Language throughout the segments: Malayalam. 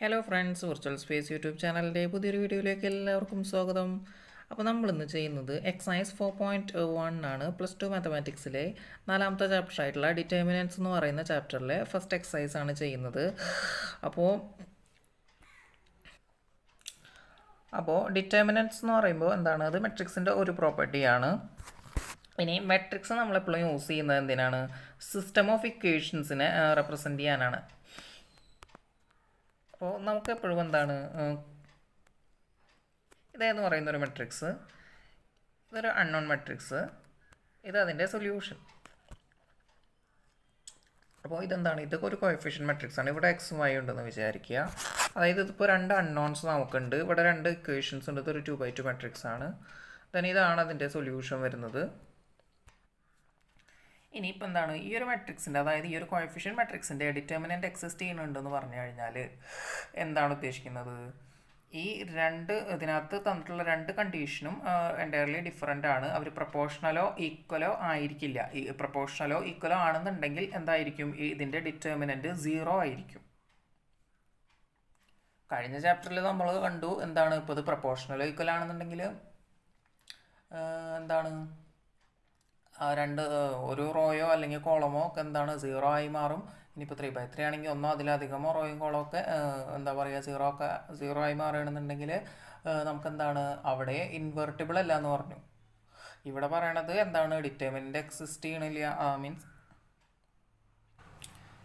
Hello friends, virtual space YouTube ചാനലിൻ്റെ പുതിയൊരു വീഡിയോയിലേക്ക് എല്ലാവർക്കും സ്വാഗതം. അപ്പോൾ നമ്മളിന്ന് ചെയ്യുന്നത് എക്സസൈസ് 4.1 ആണ്. +2 മാത്തമാറ്റിക്സിലെ 4ാമത്തെ ചാപ്റ്റർ ആയിട്ടുള്ള ഡിറ്റർമിനൻസ് എന്ന് പറയുന്ന ചാപ്റ്ററിലെ ഫസ്റ്റ് എക്സസൈസ് ആണ് ചെയ്യുന്നത്. അപ്പോൾ ഡിറ്റർമിനൻസ് എന്ന് പറയുമ്പോൾ എന്താണ്? അത് മെട്രിക്സിൻ്റെ ഒരു പ്രോപ്പർട്ടിയാണ്. ഇനി മെട്രിക്സ് നമ്മളെപ്പോഴും യൂസ് ചെയ്യുന്നത് എന്തിനാണ്? സിസ്റ്റം ഓഫ് ഇക്വേഷൻസിനെ റെപ്രസെൻറ്റ് ചെയ്യാനാണ്. അപ്പോൾ നമുക്ക് എപ്പോഴും എന്താണ്, ഇതെന്ന് പറയുന്ന ഒരു മെട്രിക്സ്, ഇതൊരു അൺനോൺ മെട്രിക്സ്, ഇത് അതിൻ്റെ സൊല്യൂഷൻ. അപ്പോൾ ഇതെന്താണ്? ഇതൊക്കെ ഒരു കോഎഫിഷ്യന്റ് മെട്രിക്സ് ആണ്. ഇവിടെ എക്സും വൈ ഉണ്ടെന്ന് വിചാരിക്കുക. അതായത് ഇതിപ്പോൾ രണ്ട് അൺനോൺസ് നമുക്കുണ്ട്, ഇവിടെ രണ്ട് ഇക്വേഷൻസ് ഉണ്ട്. ഇതൊരു 2x2 മെട്രിക്സ് ആണ്. ദെൻ ഇതാണ് അതിൻ്റെ സൊല്യൂഷൻ വരുന്നത്. ഇനിയിപ്പോൾ എന്താണ്, ഈ ഒരു മെട്രിക്സിൻ്റെ, അതായത് ഈ ഒരു കോഎഫിഷ്യന്റ് മെട്രിക്സിൻ്റെ ഡിറ്റർമിനൻ്റ് എക്സിസ്റ്റ് ചെയ്യുന്നുണ്ടെന്ന് പറഞ്ഞു കഴിഞ്ഞാൽ എന്താണ് ഉദ്ദേശിക്കുന്നത്? ഈ ഇതിനകത്ത് തന്നിട്ടുള്ള രണ്ട് കണ്ടീഷനും എൻറ്റയർലി ഡിഫറെൻ്റ് ആണ്. അവർ പ്രൊപ്പോർഷണലോ ഈക്വലോ ആയിരിക്കില്ല. ഈ പ്രൊപ്പോർഷണലോ ഈക്വലോ ആണെന്നുണ്ടെങ്കിൽ എന്തായിരിക്കും? ഇതിൻ്റെ ഡിറ്റർമിനൻ്റ് 0 ആയിരിക്കും. കഴിഞ്ഞ ചാപ്റ്ററിൽ നമ്മൾ കണ്ടു എന്താണ്, ഇപ്പോൾ ഇത് പ്രൊപ്പോർഷണലോ ഈക്വൽ ആണെന്നുണ്ടെങ്കിൽ എന്താണ്, ഒരു റോയോ അല്ലെങ്കിൽ കോളമോ ഒക്കെ എന്താണ് 0 ആയി മാറും. ഇനിയിപ്പോൾ 3x3 ആണെങ്കിൽ ഒന്നോ അതിലധികമോ റോയും കോളമോ ഒക്കെ എന്താ പറയുക 0 ആയി മാറുകയാണെന്നുണ്ടെങ്കിൽ നമുക്കെന്താണ് അവിടെ ഇൻവെർട്ടിബിൾ അല്ല എന്ന് പറഞ്ഞു. ഇവിടെ പറയണത് എന്താണ്, ഡിറ്റർമിനൻ്റ് എക്സിസ്റ്റ് ചെയ്യണില്ല. മീൻസ്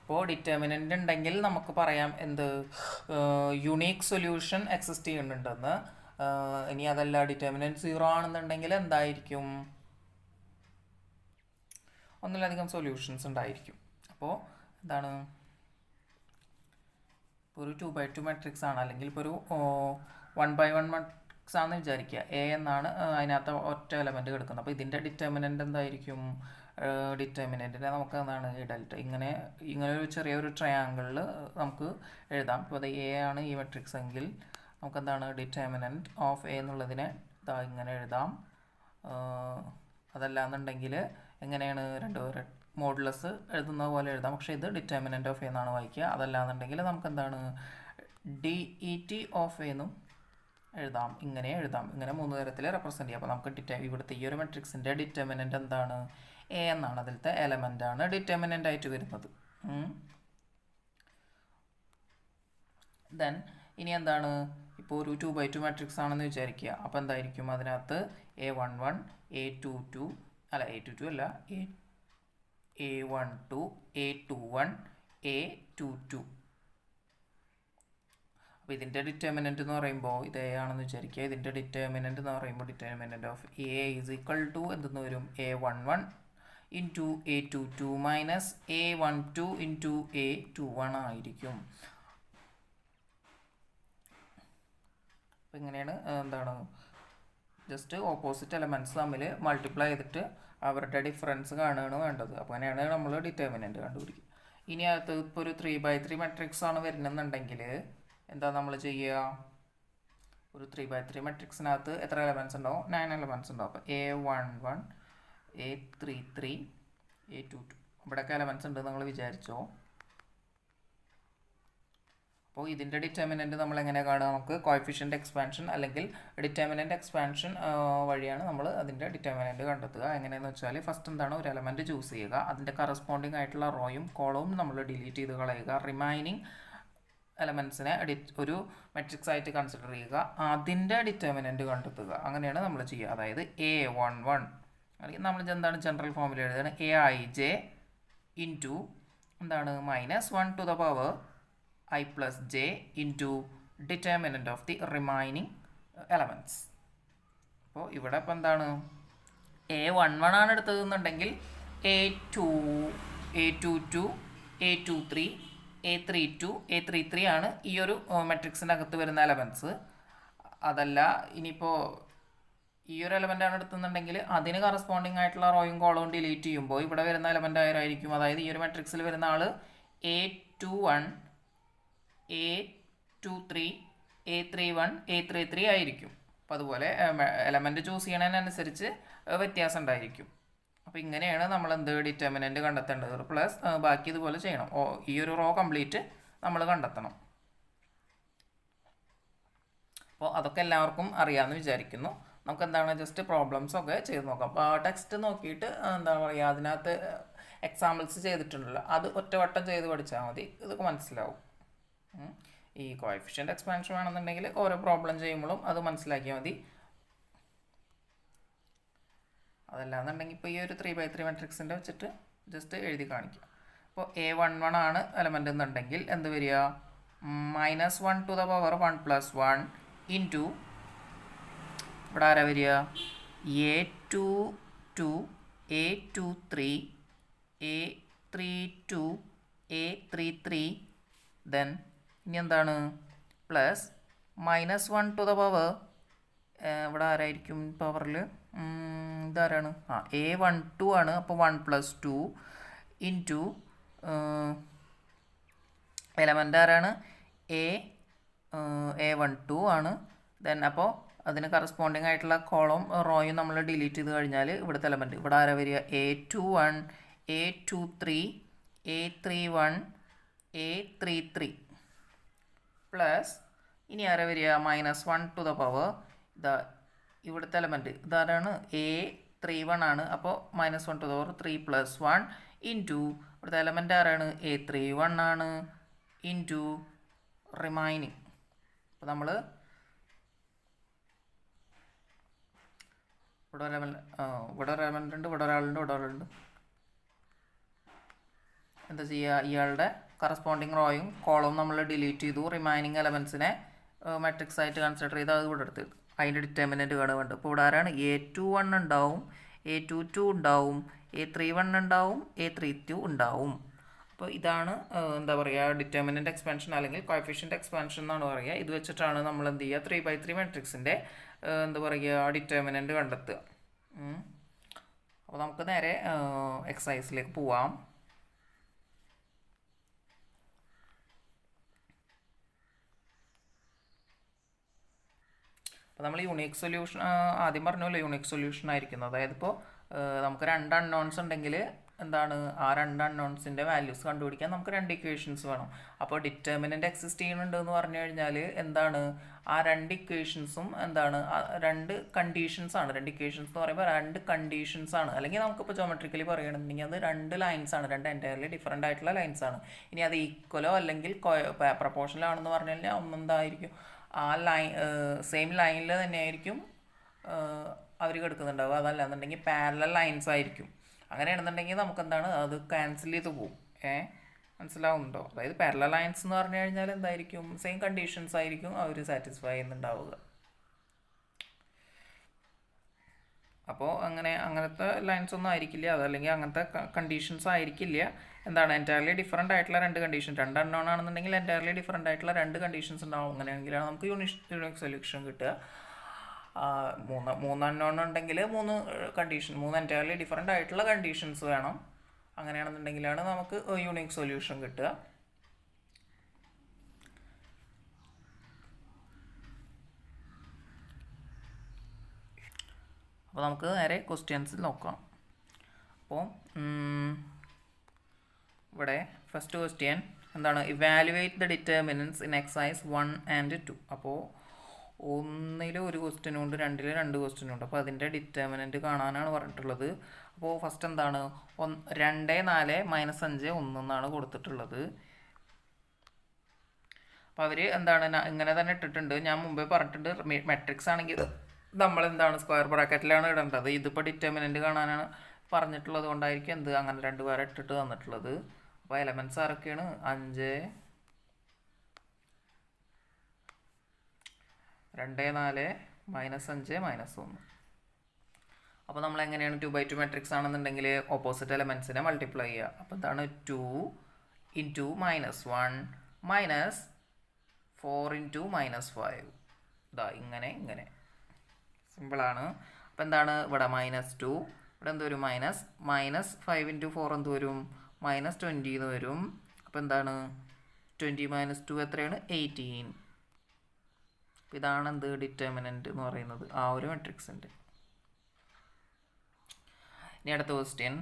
ഇപ്പോൾ ഡിറ്റർമിനൻ്റ് ഉണ്ടെങ്കിൽ നമുക്ക് പറയാം എന്ത്, യുണീക്ക് സൊല്യൂഷൻ എക്സിസ്റ്റ് ചെയ്യുന്നുണ്ടെന്ന്. ഇനി അതല്ല ഡിറ്റർമിനൻ്റ് 0 ആണെന്നുണ്ടെങ്കിൽ എന്തായിരിക്കും? ഒന്നിലധികം സൊല്യൂഷൻസ് ഉണ്ടായിരിക്കും. അപ്പോൾ എന്താണ്, ഇപ്പോൾ ഒരു 2x2 മെട്രിക്സ് ആണ്, അല്ലെങ്കിൽ ഇപ്പോൾ ഒരു 1x1 മെട്രിക്സ് ആണെന്ന് വിചാരിക്കുക. എ എന്നാണ് അതിനകത്ത് ഒറ്റ എലമെൻറ്റ് കിടക്കുന്നത്. അപ്പോൾ ഇതിൻ്റെ ഡിറ്റർമിനൻ്റ് എന്തായിരിക്കും? ഡിറ്റർമിനൻറ്റിനെ നമുക്ക് എന്താണ്, ഡെൽറ്റ, ഇങ്ങനെ ഒരു ചെറിയൊരു ട്രയാങ്കിളിൽ നമുക്ക് എഴുതാം. ഇപ്പോൾ അത് എ ആണ് ഈ മെട്രിക്സ് എങ്കിൽ നമുക്ക് എന്താണ്, ഡിറ്റർമിനൻറ്റ് ഓഫ് എ എന്നുള്ളതിനെ ഇങ്ങനെ എഴുതാം. അതല്ല എന്നുണ്ടെങ്കിൽ എങ്ങനെയാണ്, മോഡുലസ് എഴുതുന്ന പോലെ എഴുതാം. പക്ഷേ ഇത് ഡിറ്റർമിനൻ്റ് ഓഫ് എ എന്നാണ് വായിക്കുക. അതല്ല എന്നുണ്ടെങ്കിൽ നമുക്ക് എന്താണ്, DET ഓഫ് എ എന്നും എഴുതാം. ഇങ്ങനെ എഴുതാം. ഇങ്ങനെ 3 തരത്തിൽ റെപ്രസെൻറ്റ് ചെയ്യാം. അപ്പോൾ നമുക്ക് ഇവിടുത്തെ ഈ ഒരു മെട്രിക്സിൻ്റെ ഡിറ്റർമിനൻ്റ് എന്താണ്? എ എന്നാണ്. അതിലത്തെ എലമെൻ്റ് ആണ് ഡിറ്റർമിനൻ്റ് ആയിട്ട് വരുന്നത്. ദെൻ ഇനി എന്താണ്, ഇപ്പോൾ ഒരു 2x2 മെട്രിക്സ് ആണെന്ന് വിചാരിക്കുക. അപ്പോൾ എന്തായിരിക്കും? അതിനകത്ത് A11 A22 അല്ല A22 അല്ല A12 A21 A22. അപ്പോൾ ഇതിൻ്റെ ഡിറ്റർമിനൻ്റ് എന്ന് പറയുമ്പോൾ ഇത് എ ആണെന്ന് വിചാരിക്കുക. ഇതിൻ്റെ ഡിറ്റർമിനൻ്റ് എന്ന് പറയുമ്പോൾ determinant of A is equal to എന്തെന്ന് വരും? A11 into A22 minus A12 into A21 ആയിരിക്കും. അപ്പോൾ ഇങ്ങനെയാണ് എന്താണ്, ജസ്റ്റ് ഓപ്പോസിറ്റ് എലമെൻറ്റ്സ് തമ്മിൽ മൾട്ടിപ്ലൈ ചെയ്തിട്ട് അവരുടെ ഡിഫറൻസ് കാണുകയാണ് വേണ്ടത്. അപ്പോൾ അങ്ങനെയാണ് നമ്മൾ ഡിറ്റർമിനൻ്റ് കണ്ടുപിടിക്കുക. ഇനി അടുത്ത് ഇപ്പോൾ ഒരു 3x3 മെട്രിക്സ് ആണ് വരുന്നുണ്ടെങ്കിൽ എന്താ നമ്മൾ ചെയ്യുക? ഒരു 3x3 മെട്രിക്സിനകത്ത് എത്ര എലമെൻറ്റ്സ് ഉണ്ടാവും? 9 എലമെൻറ്റ്സ് ഉണ്ടാവും. അപ്പോൾ A11 A33 A22 ഇവിടെയൊക്കെ എലമെൻറ്റ്സ് ഉണ്ട് നിങ്ങൾ വിചാരിച്ചോ. അപ്പോൾ ഇതിൻ്റെ ഡിറ്റർമിനൻ്റ് നമ്മൾ എങ്ങനെ കാണുക? നമുക്ക് കോഎഫിഷ്യൻ്റ് എക്സ്പാൻഷൻ അല്ലെങ്കിൽ ഡിറ്റർമിനൻ്റ് എക്സ്പാൻഷൻ വഴിയാണ് നമ്മൾ അതിൻ്റെ ഡിറ്റർമിനൻ്റ് കണ്ടെത്തുക. എങ്ങനെയെന്ന് വെച്ചാൽ ഫസ്റ്റ് എന്താണ്, ഒരു എലമെൻറ്റ് ചൂസ് ചെയ്യുക. അതിൻ്റെ കറസ്പോണ്ടിങ് ആയിട്ടുള്ള റോയും കോളവും നമ്മൾ ഡിലീറ്റ് ചെയ്ത് കളയുക. റിമൈനിങ് എലമെൻറ്റ്സിനെ ഒരു മെട്രിക്സ് ആയിട്ട് കൺസിഡർ ചെയ്യുക. അതിൻ്റെ ഡിറ്റർമിനൻ്റ് കണ്ടെത്തുക. അങ്ങനെയാണ് നമ്മൾ ചെയ്യുക. അതായത് A11 അല്ലെങ്കിൽ നമ്മൾ എന്താണ് ജനറൽ ഫോമിൽ എഴുതുകയാണ്, Aij ഇൻറ്റു എന്താണ് -1 to the power I plus j into determinant of the remaining elements. അപ്പോൾ ഇവിടെ ഇപ്പോൾ എന്താണ്, A11 ആണ് എടുത്തതെന്നുണ്ടെങ്കിൽ A22 A23 A32 A33 ആണ് ഈ ഒരു മെട്രിക്സിൻ്റെ അകത്ത് വരുന്ന എലമെൻറ്റ്സ്. അതല്ല ഇനിയിപ്പോൾ ഈ ഒരു എലമെൻ്റ് ആണ് എടുത്തുന്നുണ്ടെങ്കിൽ അതിന് കറസ്പോണ്ടിങ് ആയിട്ടുള്ള റോയും കോളവും ഡിലീറ്റ് ചെയ്യുമ്പോൾ ഇവിടെ വരുന്ന എലമെൻ്റ് ആയിരിക്കും. അതായത് ഈ ഒരു മെട്രിക്സിൽ വരുന്ന ആൾ A21 A23 A31 A33 ആയിരിക്കും. അപ്പോൾ അതുപോലെ എലമെൻറ്റ് ചൂസ് ചെയ്യണതിനനുസരിച്ച് വ്യത്യാസം ഉണ്ടായിരിക്കും. അപ്പോൾ ഇങ്ങനെയാണ് നമ്മൾ ഡിറ്റർമിനൻ്റ് കണ്ടെത്തേണ്ടത്. പ്ലസ് ബാക്കി ഇതുപോലെ ചെയ്യണം. ഈ ഒരു റോ കംപ്ലീറ്റ് നമ്മൾ കണ്ടെത്തണം. അപ്പോൾ അതൊക്കെ എല്ലാവർക്കും അറിയാമെന്ന് വിചാരിക്കുന്നു. നമുക്ക് എന്താണ് ജസ്റ്റ് പ്രോബ്ലംസൊക്കെ ചെയ്ത് നോക്കാം. അപ്പോൾ ആ ടെക്സ്റ്റ് നോക്കിയിട്ട് എന്താ പറയുക, അതിനകത്ത് എക്സാമ്പിൾസ് ചെയ്തിട്ടുണ്ടല്ലോ, അത് ഒറ്റവട്ടം ചെയ്ത് പഠിച്ചാൽ മതി, ഇതൊക്കെ മനസ്സിലാവും. ഈ കോഎഫിഷ്യൻ്റ് എക്സ്പാൻഷൻ വേണമെന്നുണ്ടെങ്കിൽ ഓരോ പ്രോബ്ലം ചെയ്യുമ്പോഴും അത് മനസ്സിലാക്കിയാൽ മതി. അതല്ലാന്നുണ്ടെങ്കിൽ ഇപ്പോൾ ഈ ഒരു 3x3 മാട്രിക്സിൻ്റെ വെച്ചിട്ട് ജസ്റ്റ് എഴുതി കാണിക്കാം. അപ്പോൾ A11 ആണ് എലമെൻ്റ് എന്നുണ്ടെങ്കിൽ എന്ത് വരിക, -1 to the power 1 + 1 ഇൻറ്റു ഇവിടെ ആരാ വരിക, A22 A23 A32 A33 then ഇനി എന്താണ് പ്ലസ് -1 to the power ഇവിടെ ആരായിരിക്കും പവറിൽ, ഇതാരാണ്, A12 ആണ്. അപ്പോൾ 1 + 2 ഇൻറ്റു എലമെൻ്റ് ആരാണ്, A12 ആണ്. ദെൻ അപ്പോൾ അതിന് കറസ്പോണ്ടിങ് ആയിട്ടുള്ള കോളം റോയും നമ്മൾ ഡിലീറ്റ് ചെയ്ത് കഴിഞ്ഞാൽ ഇവിടുത്തെ എലമെൻറ്റ് ഇവിടെ ആരാ വരിക, A21 A23 A31 A33 plus ഇനി ആരാ വരിക, -1 to the power ഇതാ ഇവിടുത്തെ എലമെൻറ്റ് ഇതാരാണ്, A31 ആണ്. അപ്പോൾ -1 to the power 3 + 1 ഇൻറ്റു ഇവിടുത്തെ എലമെൻ്റ് ആരാണ്, A31 ആണ്, ഇൻറ്റു റിമൈനിങ്. അപ്പോൾ നമ്മൾ ഇവിടെ ഒരു എലമെൻ്റ് ഉണ്ട്, ഇവിടെ ഒരാളുണ്ട്, ഇവിടെ ഒരാളുണ്ട്. എന്താ ചെയ്യുക, ഇയാളുടെ കറസ്പോണ്ടിങ് റോയും കോളവും നമ്മൾ ഡിലീറ്റ് ചെയ്തു. റിമൈനിങ് എലമെൻസിനെ മാട്രിക്സ് ആയിട്ട് കൺസിഡർ ചെയ്ത് അത് ഇവിടെ എടുത്ത് അതിൻ്റെ ഡിറ്റർമിനൻറ്റ് കാണുന്നുണ്ട്. അപ്പോൾ ഇവിടെ ആരാണ്, A21 ഉണ്ടാവും, A22 ഉണ്ടാവും, A31 ഉണ്ടാവും, A32 ഉണ്ടാവും. അപ്പോൾ ഇതാണ് എന്താ പറയുക ഡിറ്റർമിനൻ്റ് എക്സ്പാൻഷൻ അല്ലെങ്കിൽ കോഎഫിഷ്യൻ്റ് എക്സ്പാൻഷൻ എന്നാണ് പറയുക. ഇത് വെച്ചിട്ടാണ് നമ്മൾ എന്ത് ചെയ്യുക 3x3 മാട്രിക്സിൻ്റെ എന്താ പറയുക ഡിറ്റർമിനൻ്റ് കണ്ടെത്തുക. അപ്പോൾ നമുക്ക് നേരെ എക്സസൈസിലേക്ക് പോവാം. അപ്പോൾ നമ്മൾ യൂണിക് സൊല്യൂഷൻ ആദ്യം പറഞ്ഞല്ലോ, യൂണിക് സൊല്യൂഷൻ ആയിരിക്കുന്നത്. അതായത് ഇപ്പോൾ നമുക്ക് 2 അൺനോൺസ് ഉണ്ടെങ്കിൽ എന്താണ്, ആ 2 അൺനോൺസിൻ്റെ വാല്യൂസ് കണ്ടുപിടിക്കാൻ നമുക്ക് 2 ഇക്വേഷൻസ് വേണം. അപ്പോൾ ഡിറ്റർമിനൻ്റ് എക്സിസ്റ്റ് ചെയ്യുന്നുണ്ട് എന്ന് പറഞ്ഞു കഴിഞ്ഞാൽ എന്താണ്, ആ 2 ഇക്വേഷൻസും എന്താണ്, 2 കണ്ടീഷൻസ് ആണ്. 2 ഇക്വേഷൻസ് എന്ന് പറയുമ്പോൾ 2 കണ്ടീഷൻസ് ആണ്. അല്ലെങ്കിൽ നമുക്കിപ്പോൾ ജോമെട്രിക്കലി പറയുകയാണെന്നുണ്ടെങ്കിൽ അത് 2 ലൈൻസ് ആണ്, 2 എൻറ്റയർലി ഡിഫറെൻ്റ് ആയിട്ടുള്ള ലൈൻസ് ആണ്. ഇനി അത് ഈക്വലോ അല്ലെങ്കിൽ പ്രപ്പോർഷനലോ ആണെന്ന് പറഞ്ഞു കഴിഞ്ഞാൽ ഒന്നെന്തായിരിക്കും, ആ ലൈൻ സെയിം ലൈനിൽ തന്നെയായിരിക്കും അവർ കിടക്കുന്നുണ്ടാവുക. അതല്ല എന്നുണ്ടെങ്കിൽ പാരലൽ ലൈൻസ് ആയിരിക്കും. അങ്ങനെയാണെന്നുണ്ടെങ്കിൽ നമുക്കെന്താണ് അത് ക്യാൻസൽ ചെയ്ത് പോകും. മനസ്സിലാവുന്നുണ്ടോ? അതായത് പാരലൽ ലൈൻസ് എന്ന് പറഞ്ഞു കഴിഞ്ഞാൽ എന്തായിരിക്കും, സെയിം കണ്ടീഷൻസ് ആയിരിക്കും അവർ സാറ്റിസ്ഫൈ ചെയ്യുന്നുണ്ടാവുക. അപ്പോൾ അങ്ങനത്തെ ലൈൻസ് ഒന്നും ആയിരിക്കില്ല, അതല്ലെങ്കിൽ അങ്ങനത്തെ കണ്ടീഷൻസ് ആയിരിക്കില്ല. എന്താണ് എൻറ്റയർലി ഡിഫറെൻ്റ് ആയിട്ടുള്ള 2 കണ്ടീഷൻ, 2 അൺനോൺ ആണെന്നുണ്ടെങ്കിൽ എൻറ്റയർലി ഡിഫറെൻ്റ് ആയിട്ടുള്ള 2 കണ്ടീഷൻസ് ഉണ്ടാവും. അങ്ങനെയാണെങ്കിലാണ് നമുക്ക് യൂണിക് സൊല്യൂഷൻ കിട്ടുക. 3 അൺനോൺ ഉണ്ടെങ്കിൽ 3 കണ്ടീഷൻ, 3 എൻറ്റയർലി ഡിഫറെൻ്റ് ആയിട്ടുള്ള കണ്ടീഷൻസ് വേണം. അങ്ങനെയാണെന്നുണ്ടെങ്കിലാണ് നമുക്ക് യൂണിക് സൊല്യൂഷൻ കിട്ടുക. അപ്പോൾ നമുക്ക് നേരെ ക്വസ്റ്റ്യൻസിൽ നോക്കാം. അപ്പോൾ ഇവിടെ ഫസ്റ്റ് ക്വസ്റ്റ്യൻ എന്താണ്, evaluate the determinants in exercise 1 and 2. അപ്പോൾ 1 ഒരു ക്വസ്റ്റ്യനും ഉണ്ട്, 2 2 ക്വസ്റ്റ്യനും ഉണ്ട്. അപ്പോൾ അതിൻ്റെ ഡിറ്റർമിനൻറ്റ് കാണാനാണ് പറഞ്ഞിട്ടുള്ളത്. അപ്പോൾ ഫസ്റ്റ് എന്താണ്, 2 4 -5 1 എന്നാണ് കൊടുത്തിട്ടുള്ളത്. അപ്പോൾ അവർ എന്താണ് ഇങ്ങനെ തന്നെ ഇട്ടിട്ടുണ്ട്. ഞാൻ മുമ്പേ പറഞ്ഞിട്ടുണ്ട് മെട്രിക്സ് ആണെങ്കിൽ നമ്മളെന്താണ് സ്ക്വയർ ബ്രാക്കറ്റിലാണ് ഇടേണ്ടത്. ഇതിപ്പോൾ ഡിറ്റർമിനൻറ്റ് കാണാനാണ് പറഞ്ഞിട്ടുള്ളത് കൊണ്ടായിരിക്കും എന്ത് അങ്ങനെ 2 പേരെ ഇട്ടിട്ട് തന്നിട്ടുള്ളത്. അപ്പോൾ എലമെൻറ്റ്സ് ആരൊക്കെയാണ്, 5 2 4 -5 -1. അപ്പോൾ നമ്മൾ എങ്ങനെയാണ് 2x2 മാട്രിക്സ് ആണെന്നുണ്ടെങ്കിൽ ഓപ്പോസിറ്റ് എലമെൻറ്റ്സിനെ മൾട്ടിപ്ലൈ ചെയ്യുക. അപ്പോൾ എന്താണ് 2 × -1 -4 × -5. ഇതാ ഇങ്ങനെ സിമ്പിളാണ്. അപ്പോൾ എന്താണ് ഇവിടെ -2, ഇവിടെ എന്ത് വരും -5 × 4 എന്ത് വരും -20 എന്ന് വരും. അപ്പോൾ എന്താണ് 20 - 2 എത്രയാണ് 18. അപ്പോൾ ഇതാണ് എന്ത് ഡിറ്റർമിനൻറ്റ് എന്ന് പറയുന്നത് ആ ഒരു മെട്രിക്സിൻ്റെ. ഇനി അടുത്ത ക്വസ്റ്റ്യൻ,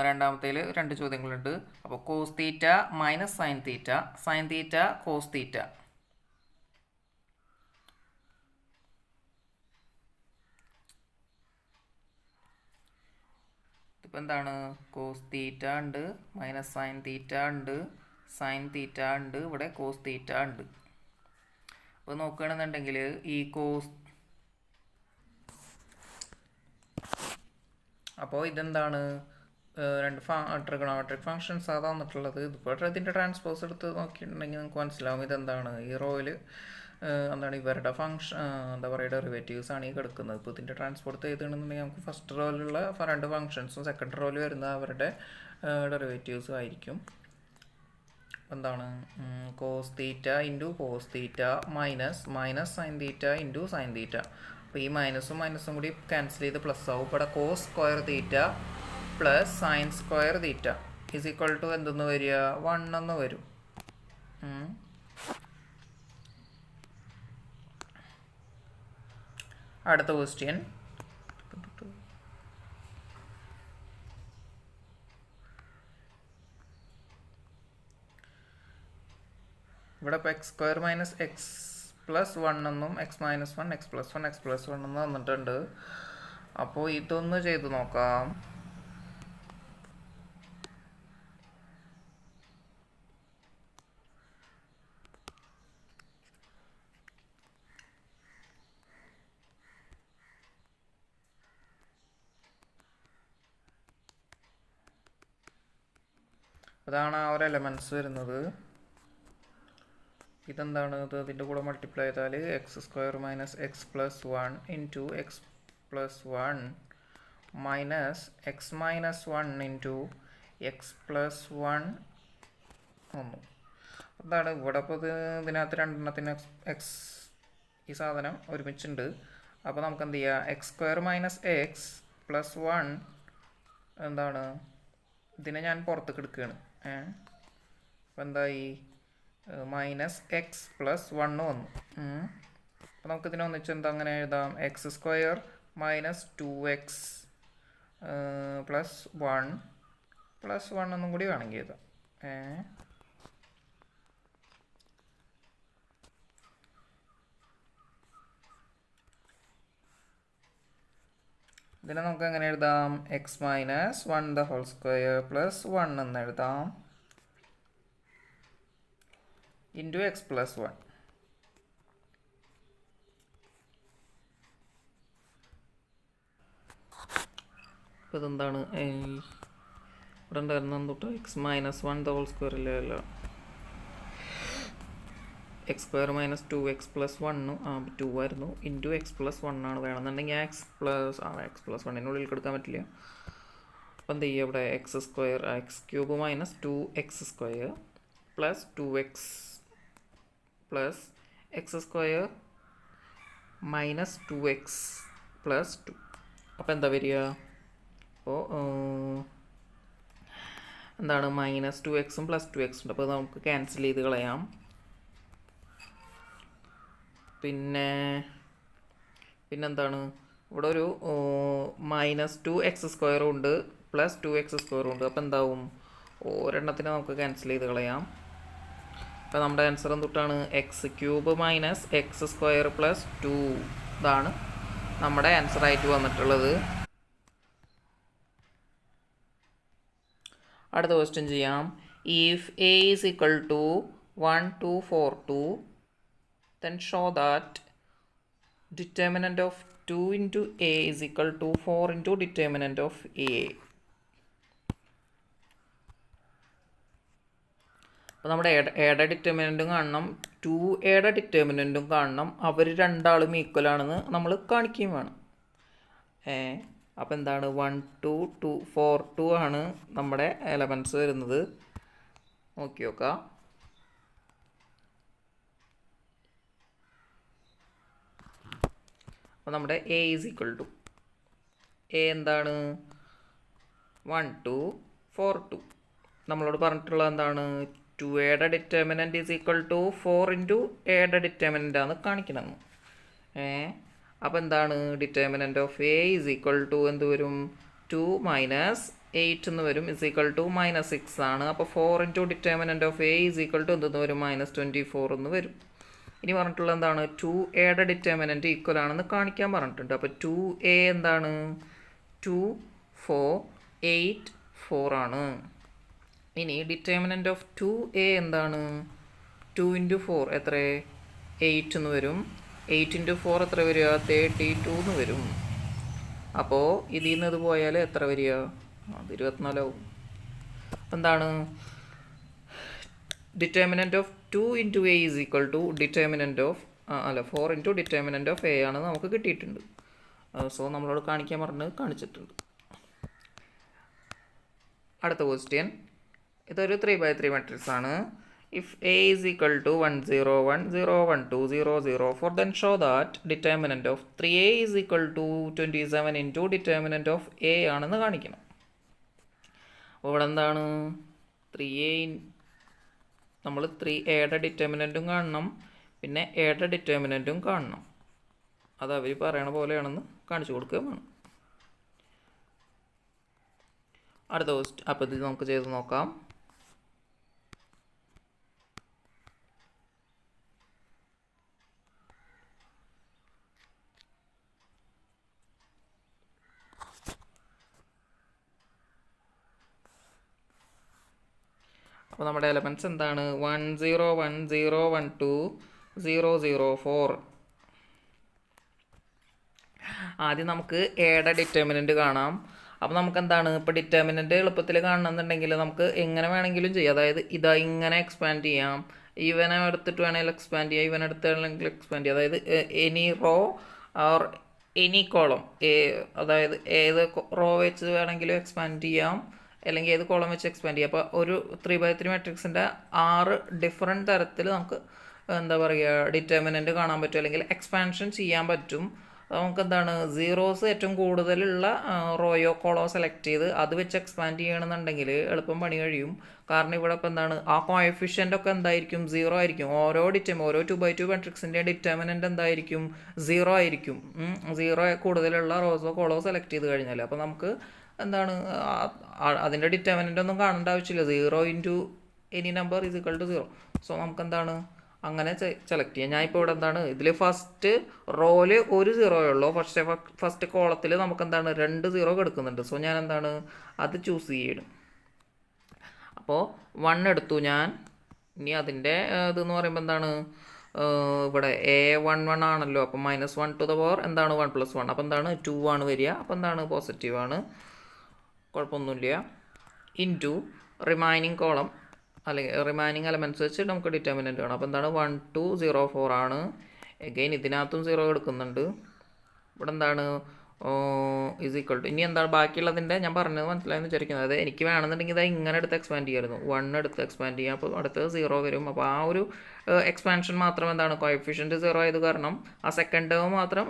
രണ്ടാമത്തേൽ 2 ചോദ്യങ്ങളുണ്ട്. അപ്പോൾ cos θ - sin θ, sin θ cos θ. ഇതിപ്പോൾ എന്താണ് കോസ് തീറ്റ ഉണ്ട്, മൈനസ് സൈൻ തീറ്റ ഉണ്ട്, സൈൻ തീറ്റ ഉണ്ട്, ഇവിടെ കോസ് തീറ്റ ഉണ്ട്. അപ്പോൾ നോക്കുകയാണെന്നുണ്ടെങ്കിൽ ഈ കോസ്, അപ്പോൾ ഇതെന്താണ് രണ്ട് ട്രിഗണോമെട്രിക് ഫങ്ഷൻസ് ആണ് തന്നിട്ടുള്ളത്. ഇതിപ്പോൾ ഇതിൻ്റെ ട്രാൻസ്പോസ് എടുത്ത് നോക്കിയിട്ടുണ്ടെങ്കിൽ നിങ്ങൾക്ക് മനസ്സിലാവും ഇതെന്താണ് ഈ റോയിൽ എന്താണ് ഇവരുടെ ഫങ്ഷൻ എന്താ പറയുക ഡെറിവേറ്റീവ്സ് ആണ് ഈ കിടക്കുന്നത്. ഇപ്പോൾ ഇതിൻ്റെ ട്രാൻസ്പോർട്ട് ചെയ്തിട്ടുണ്ടെന്നുണ്ടെങ്കിൽ നമുക്ക് ഫസ്റ്റ് റോയിലുള്ള രണ്ട് ഫങ്ഷൻസും സെക്കൻഡ് റോയിൽ വരുന്ന അവരുടെ ഡെറിവേറ്റീവ്സും ആയിരിക്കും. എന്താണ് cos theta into cos theta minus sine theta into sine theta. അപ്പോൾ ഈ മൈനസും കൂടി ക്യാൻസൽ ചെയ്ത് പ്ലസ് ആവും. ഇവിടെ cos square theta plus sine square theta is equal to എന്തെന്ന് വരിക 1 എന്ന് വരും. അടുത്ത ക്വസ്റ്റ്യൻ, ഇവിടെ ഇപ്പോൾ x square minus x plus 1 എന്നും എക്സ് മൈനസ് 1 എക്സ് പ്ലസ് 1 എന്ന് തന്നിട്ടുണ്ട്. അപ്പോൾ ഇതൊന്ന് ചെയ്ത് നോക്കാം. അതാണ് ആ ഒരു എലമെൻറ്റ്സ് വരുന്നത്. ഇതെന്താണ് ഇത് അതിൻ്റെ കൂടെ മൾട്ടിപ്ലൈ ചെയ്താൽ X square minus x plus 1 into X plus 1 minus X minus 1 into X plus 1 ഒന്നു. അതാണ് ഇവിടെ ഇപ്പോൾ ഇതിനകത്ത് രണ്ടെണ്ണത്തിന് എക്സ് ഈ സാധനം ഒരുമിച്ചുണ്ട്. അപ്പോൾ നമുക്ക് എന്ത് ചെയ്യുക, X square minus x plus 1 എന്താണ് ഇതിനെ ഞാൻ പുറത്തേക്ക് എടുക്കുകയാണ്. അപ്പോൾ എന്തായി മൈനസ് എക്സ് പ്ലസ് 1 വന്നു. അപ്പോൾ നമുക്കിതിനെ ഒന്നിച്ച് എന്താ അങ്ങനെ എഴുതാം, X square minus 2x plus 1 എന്നും കൂടി വേണമെങ്കിൽ എഴുതാം. ഇതിനെ നമുക്ക് എങ്ങനെ എഴുതാം, x minus 1 the whole square plus 1 എന്ന് എഴുതാം ഇൻറ്റു എക്സ് പ്ലസ് 1. അപ്പോൾ ഇതെന്താണ് ഇവിടെ ഉണ്ടായിരുന്ന തൊട്ട് x minus 1 the whole square ഇല്ലല്ലോ, x square minus 2x plus 1 2 ആയിരുന്നു ഇൻറ്റു എക്സ് പ്ലസ് 1 ആണ്. വേണമെന്നുണ്ടെങ്കിൽ എക്സ് പ്ലസ് 1 കൊടുക്കാൻ പറ്റില്ല. അപ്പം എന്ത് ചെയ്യുക, ഇവിടെ X square X cube minus 2x square plus 2x plus X square minus 2x plus 2. അപ്പോൾ എന്താ വരിക, അപ്പോൾ എന്താണ് മൈനസ് 2x പ്ലസ് 2x ഉണ്ട്. അപ്പോൾ നമുക്ക് ക്യാൻസൽ ചെയ്ത് കളയാം. പിന്നെന്താണ് ഇവിടെ ഒരു മൈനസ് 2x സ്ക്വയറും ഉണ്ട് പ്ലസ് 2x സ്ക്വയറും ഉണ്ട്. അപ്പോൾ എന്താവും, ഒരെണ്ണത്തിന് നമുക്ക് ക്യാൻസൽ ചെയ്ത് കളയാം. അപ്പോൾ നമ്മുടെ ആൻസർ എന്തൊട്ടാണ്, x cube minus x square plus 2 ഇതാണ് നമ്മുടെ ആൻസർ ആയിട്ട് വന്നിട്ടുള്ളത്. അടുത്ത ക്വസ്റ്റ്യൻ ചെയ്യാം. If A is equal to 1 2 4 2 then show that determinant of 2 into a is equal to 4 into determinant of a. അപ്പോൾ നമ്മുടെ എയുടെ ഡിറ്റർമിനൻറ്റും കാണണം 2a ഡിറ്റർമിനൻറ്റും കാണണം. അവർ രണ്ടാളും ഈക്വൽ ആണെന്ന് നമ്മൾ കാണിക്കുകയും വേണം. അപ്പോൾ എന്താണ് 1 2 2 4 2 ആണ് നമ്മുടെ എലമെൻറ്റ്സ് വരുന്നത്. നോക്കി നോക്കാം. അപ്പോൾ നമ്മുടെ A is equal to A എന്താണ് 1 2 4 2. നമ്മളോട് പറഞ്ഞിട്ടുള്ളത് എന്താണ്, 2a determinant is equal to 4 into എയുടെ ഡിറ്റർമിനൻ്റ് ആണ് കാണിക്കണമെന്ന്. അപ്പോൾ എന്താണ് determinant of A is equal to എന്ത് വരും, 2 മൈനസ് 8 എന്ന് വരും, ഇസ് ഈക്വൽ ടു മൈനസ് 6 ആണ്. അപ്പോൾ 4 into determinant of A is equal to എന്തെന്ന് വരും, മൈനസ് 24 എന്ന് വരും. ഇനി പറഞ്ഞിട്ടുള്ളത് എന്താണ്, 2a ഡിറ്റർമിനൻറ്റ് ഈക്വൽ ആണെന്ന് കാണിക്കാൻ പറഞ്ഞിട്ടുണ്ട്. അപ്പോൾ 2a എന്താണ് 2 4 8 4 ആണ്. ഇനി ഡിറ്റർമിനൻ്റ് ഓഫ് 2a എന്താണ്? 2 ഇൻറ്റു 4 എത്ര? 8 എന്ന് വരും. 8 ഇൻറ്റു 4 എത്ര വരിക? 32 എന്ന് വരും. അപ്പോൾ ഇതിൽ നിന്ന് ഇത് പോയാൽ എത്ര വരിക? അത് 24 ആവും. എന്താണ് determinant of 2 into A is equal to determinant of 4 into determinant of A ആണ് നമുക്ക് കിട്ടിയിട്ടുണ്ട്. സോ നമ്മളോട് കാണിക്കാൻ പറഞ്ഞ് കാണിച്ചിട്ടുണ്ട്. അടുത്ത ക്വസ്റ്റ്യൻ, ഇതൊരു 3x3 മാട്രിക്സ് ആണ്. If A is equal to 1 0 1 0 1 2 0 0 4 then show that determinant of 3a is equal to 27 into determinant of a ആണെന്ന് കാണിക്കണം. അപ്പോൾ ഇവിടെ എന്താണ് 3a, നമ്മൾ 3a ഡിറ്റർമിനൻറ്റും കാണണം, പിന്നെ എയുടെ ഡിറ്റർമിനൻറ്റും കാണണം. അത് അവർ പറയണ പോലെയാണെന്ന് കാണിച്ചു കൊടുക്കുക വേണം. അടുത്ത ക്വസ്റ്റ് അപ്പോൾ ഇത് നമുക്ക് ചെയ്ത് നോക്കാം. അപ്പോൾ നമ്മുടെ എലമെൻറ്റ്സ് എന്താണ്? 1 0 1 0 1 2 0 0 4. ആദ്യം നമുക്ക് എയുടെ ഡിറ്റർമിനൻറ്റ് കാണാം. അപ്പോൾ നമുക്ക് എന്താണ് ഇപ്പോൾ ഡിറ്റർമിനൻറ്റ് എളുപ്പത്തിൽ കാണണമെന്നുണ്ടെങ്കിൽ നമുക്ക് എങ്ങനെ വേണമെങ്കിലും ചെയ്യാം. അതായത് ഇതാ ഇങ്ങനെ എക്സ്പാൻഡ് ചെയ്യാം, ഇവനെ എടുത്തിട്ട് വേണമെങ്കിൽ എക്സ്പാൻഡ് ചെയ്യാം, ഇവനെ എടുത്താണെങ്കിൽ എക്സ്പാൻഡ് ചെയ്യാം. അതായത് any row or any column, അതായത് ഏത് റോ വെച്ച് വേണമെങ്കിലും എക്സ്പാൻഡ് ചെയ്യാം, അല്ലെങ്കിൽ ഏത് കോളം വെച്ച് എക്സ്പാൻഡ് ചെയ്യാം. അപ്പോൾ ഒരു 3x3 മാട്രിക്സിൻ്റെ 6 ഡിഫറെൻറ്റ് തരത്തിൽ നമുക്ക് എന്താ പറയുക ഡിറ്റർമിനൻറ്റ് കാണാൻ പറ്റും, അല്ലെങ്കിൽ എക്സ്പാൻഷൻ ചെയ്യാൻ പറ്റും. നമുക്ക് എന്താണ് സീറോസ് ഏറ്റവും കൂടുതലുള്ള റോയോ കോളോ സെലക്ട് ചെയ്ത് അത് വെച്ച് എക്സ്പാൻഡ് ചെയ്യണമെന്നുണ്ടെങ്കിൽ എളുപ്പം പണി കഴിയും. കാരണം ഇവിടെ ഇപ്പോൾ എന്താണ് ആ കോഎഫിഷ്യൻ്റ് ഒക്കെ എന്തായിരിക്കും? 0 ആയിരിക്കും. ഓരോ 2x2 മാട്രിക്സിൻ്റെ ഡിറ്റർമിനൻ്റ് എന്തായിരിക്കും? 0 ആയിരിക്കും. 0 കൂടുതലുള്ള റോസോ കോളോ സെലക്ട് ചെയ്ത് കഴിഞ്ഞാൽ അപ്പോൾ നമുക്ക് എന്താണ് അതിൻ്റെ ഡിറ്റർമിനൻ്റ് ഒന്നും കാണേണ്ട ആവശ്യമില്ല. 0 into any number is equal to 0. So നമുക്ക് എന്താണ് അങ്ങനെ സെലക്ട് ചെയ്യാം. ഞാൻ ഇപ്പോൾ ഇവിടെ എന്താണ് ഇതിൽ ഫസ്റ്റ് റോയിൽ ഒരു 0 ഉള്ളൂ, പക്ഷേ ഫസ്റ്റ് കോളത്തിൽ നമുക്ക് എന്താണ് 2 0 കിടക്കുന്നുണ്ട്. സോ ഞാൻ എന്താണ് അത് ചൂസ് ചെയ്യണം. അപ്പോൾ 1 എടുത്തു ഞാൻ. ഇനി അതിൻ്റെ ഇതെന്ന് പറയുമ്പോൾ എന്താണ് ഇവിടെ A11 ആണല്ലോ, അപ്പം -1 ടു ദ പവർ എന്താണ് 1 + 1, അപ്പോൾ എന്താണ് 2 ആണ് വരിക. അപ്പോൾ എന്താണ് പോസിറ്റീവാണ്, കുഴപ്പമൊന്നുമില്ല. ഇൻറ്റു റിമൈനിങ് കോളം അല്ലെങ്കിൽ റിമൈനിങ് എലമെൻറ്റ്സ് വെച്ച് നമുക്ക് ഡിറ്റർമിനൻറ്റ് വേണം. അപ്പോൾ എന്താണ് 1 2 0 4 ആണ്. എഗെയിൻ ഇതിനകത്തും 0 എടുക്കുന്നുണ്ട്. ഇവിടെ എന്താണ് ഈസ് ഈക്വൽ ടു, ഇനി എന്താണ് ബാക്കിയുള്ളതിൻ്റെ ഞാൻ പറഞ്ഞത് മനസ്സിലായെന്ന് വിചാരിക്കുന്നത്. അതായത് എനിക്ക് വേണമെന്നുണ്ടെങ്കിൽ ഇത് ഇങ്ങനെ എടുത്ത് എക്സ്പാൻഡ് ചെയ്യായിരുന്നു, 1 എടുത്ത് എക്സ്പാൻഡ് ചെയ്യാം, അപ്പോൾ അടുത്ത് 0 വരും. അപ്പോൾ ആ ഒരു എക്സ്പാൻഷൻ മാത്രം എന്താണ് കോഎഫിഷ്യൻറ്റ് 0 ആയത് കാരണം ആ സെക്കൻഡ് ടേം മാത്രം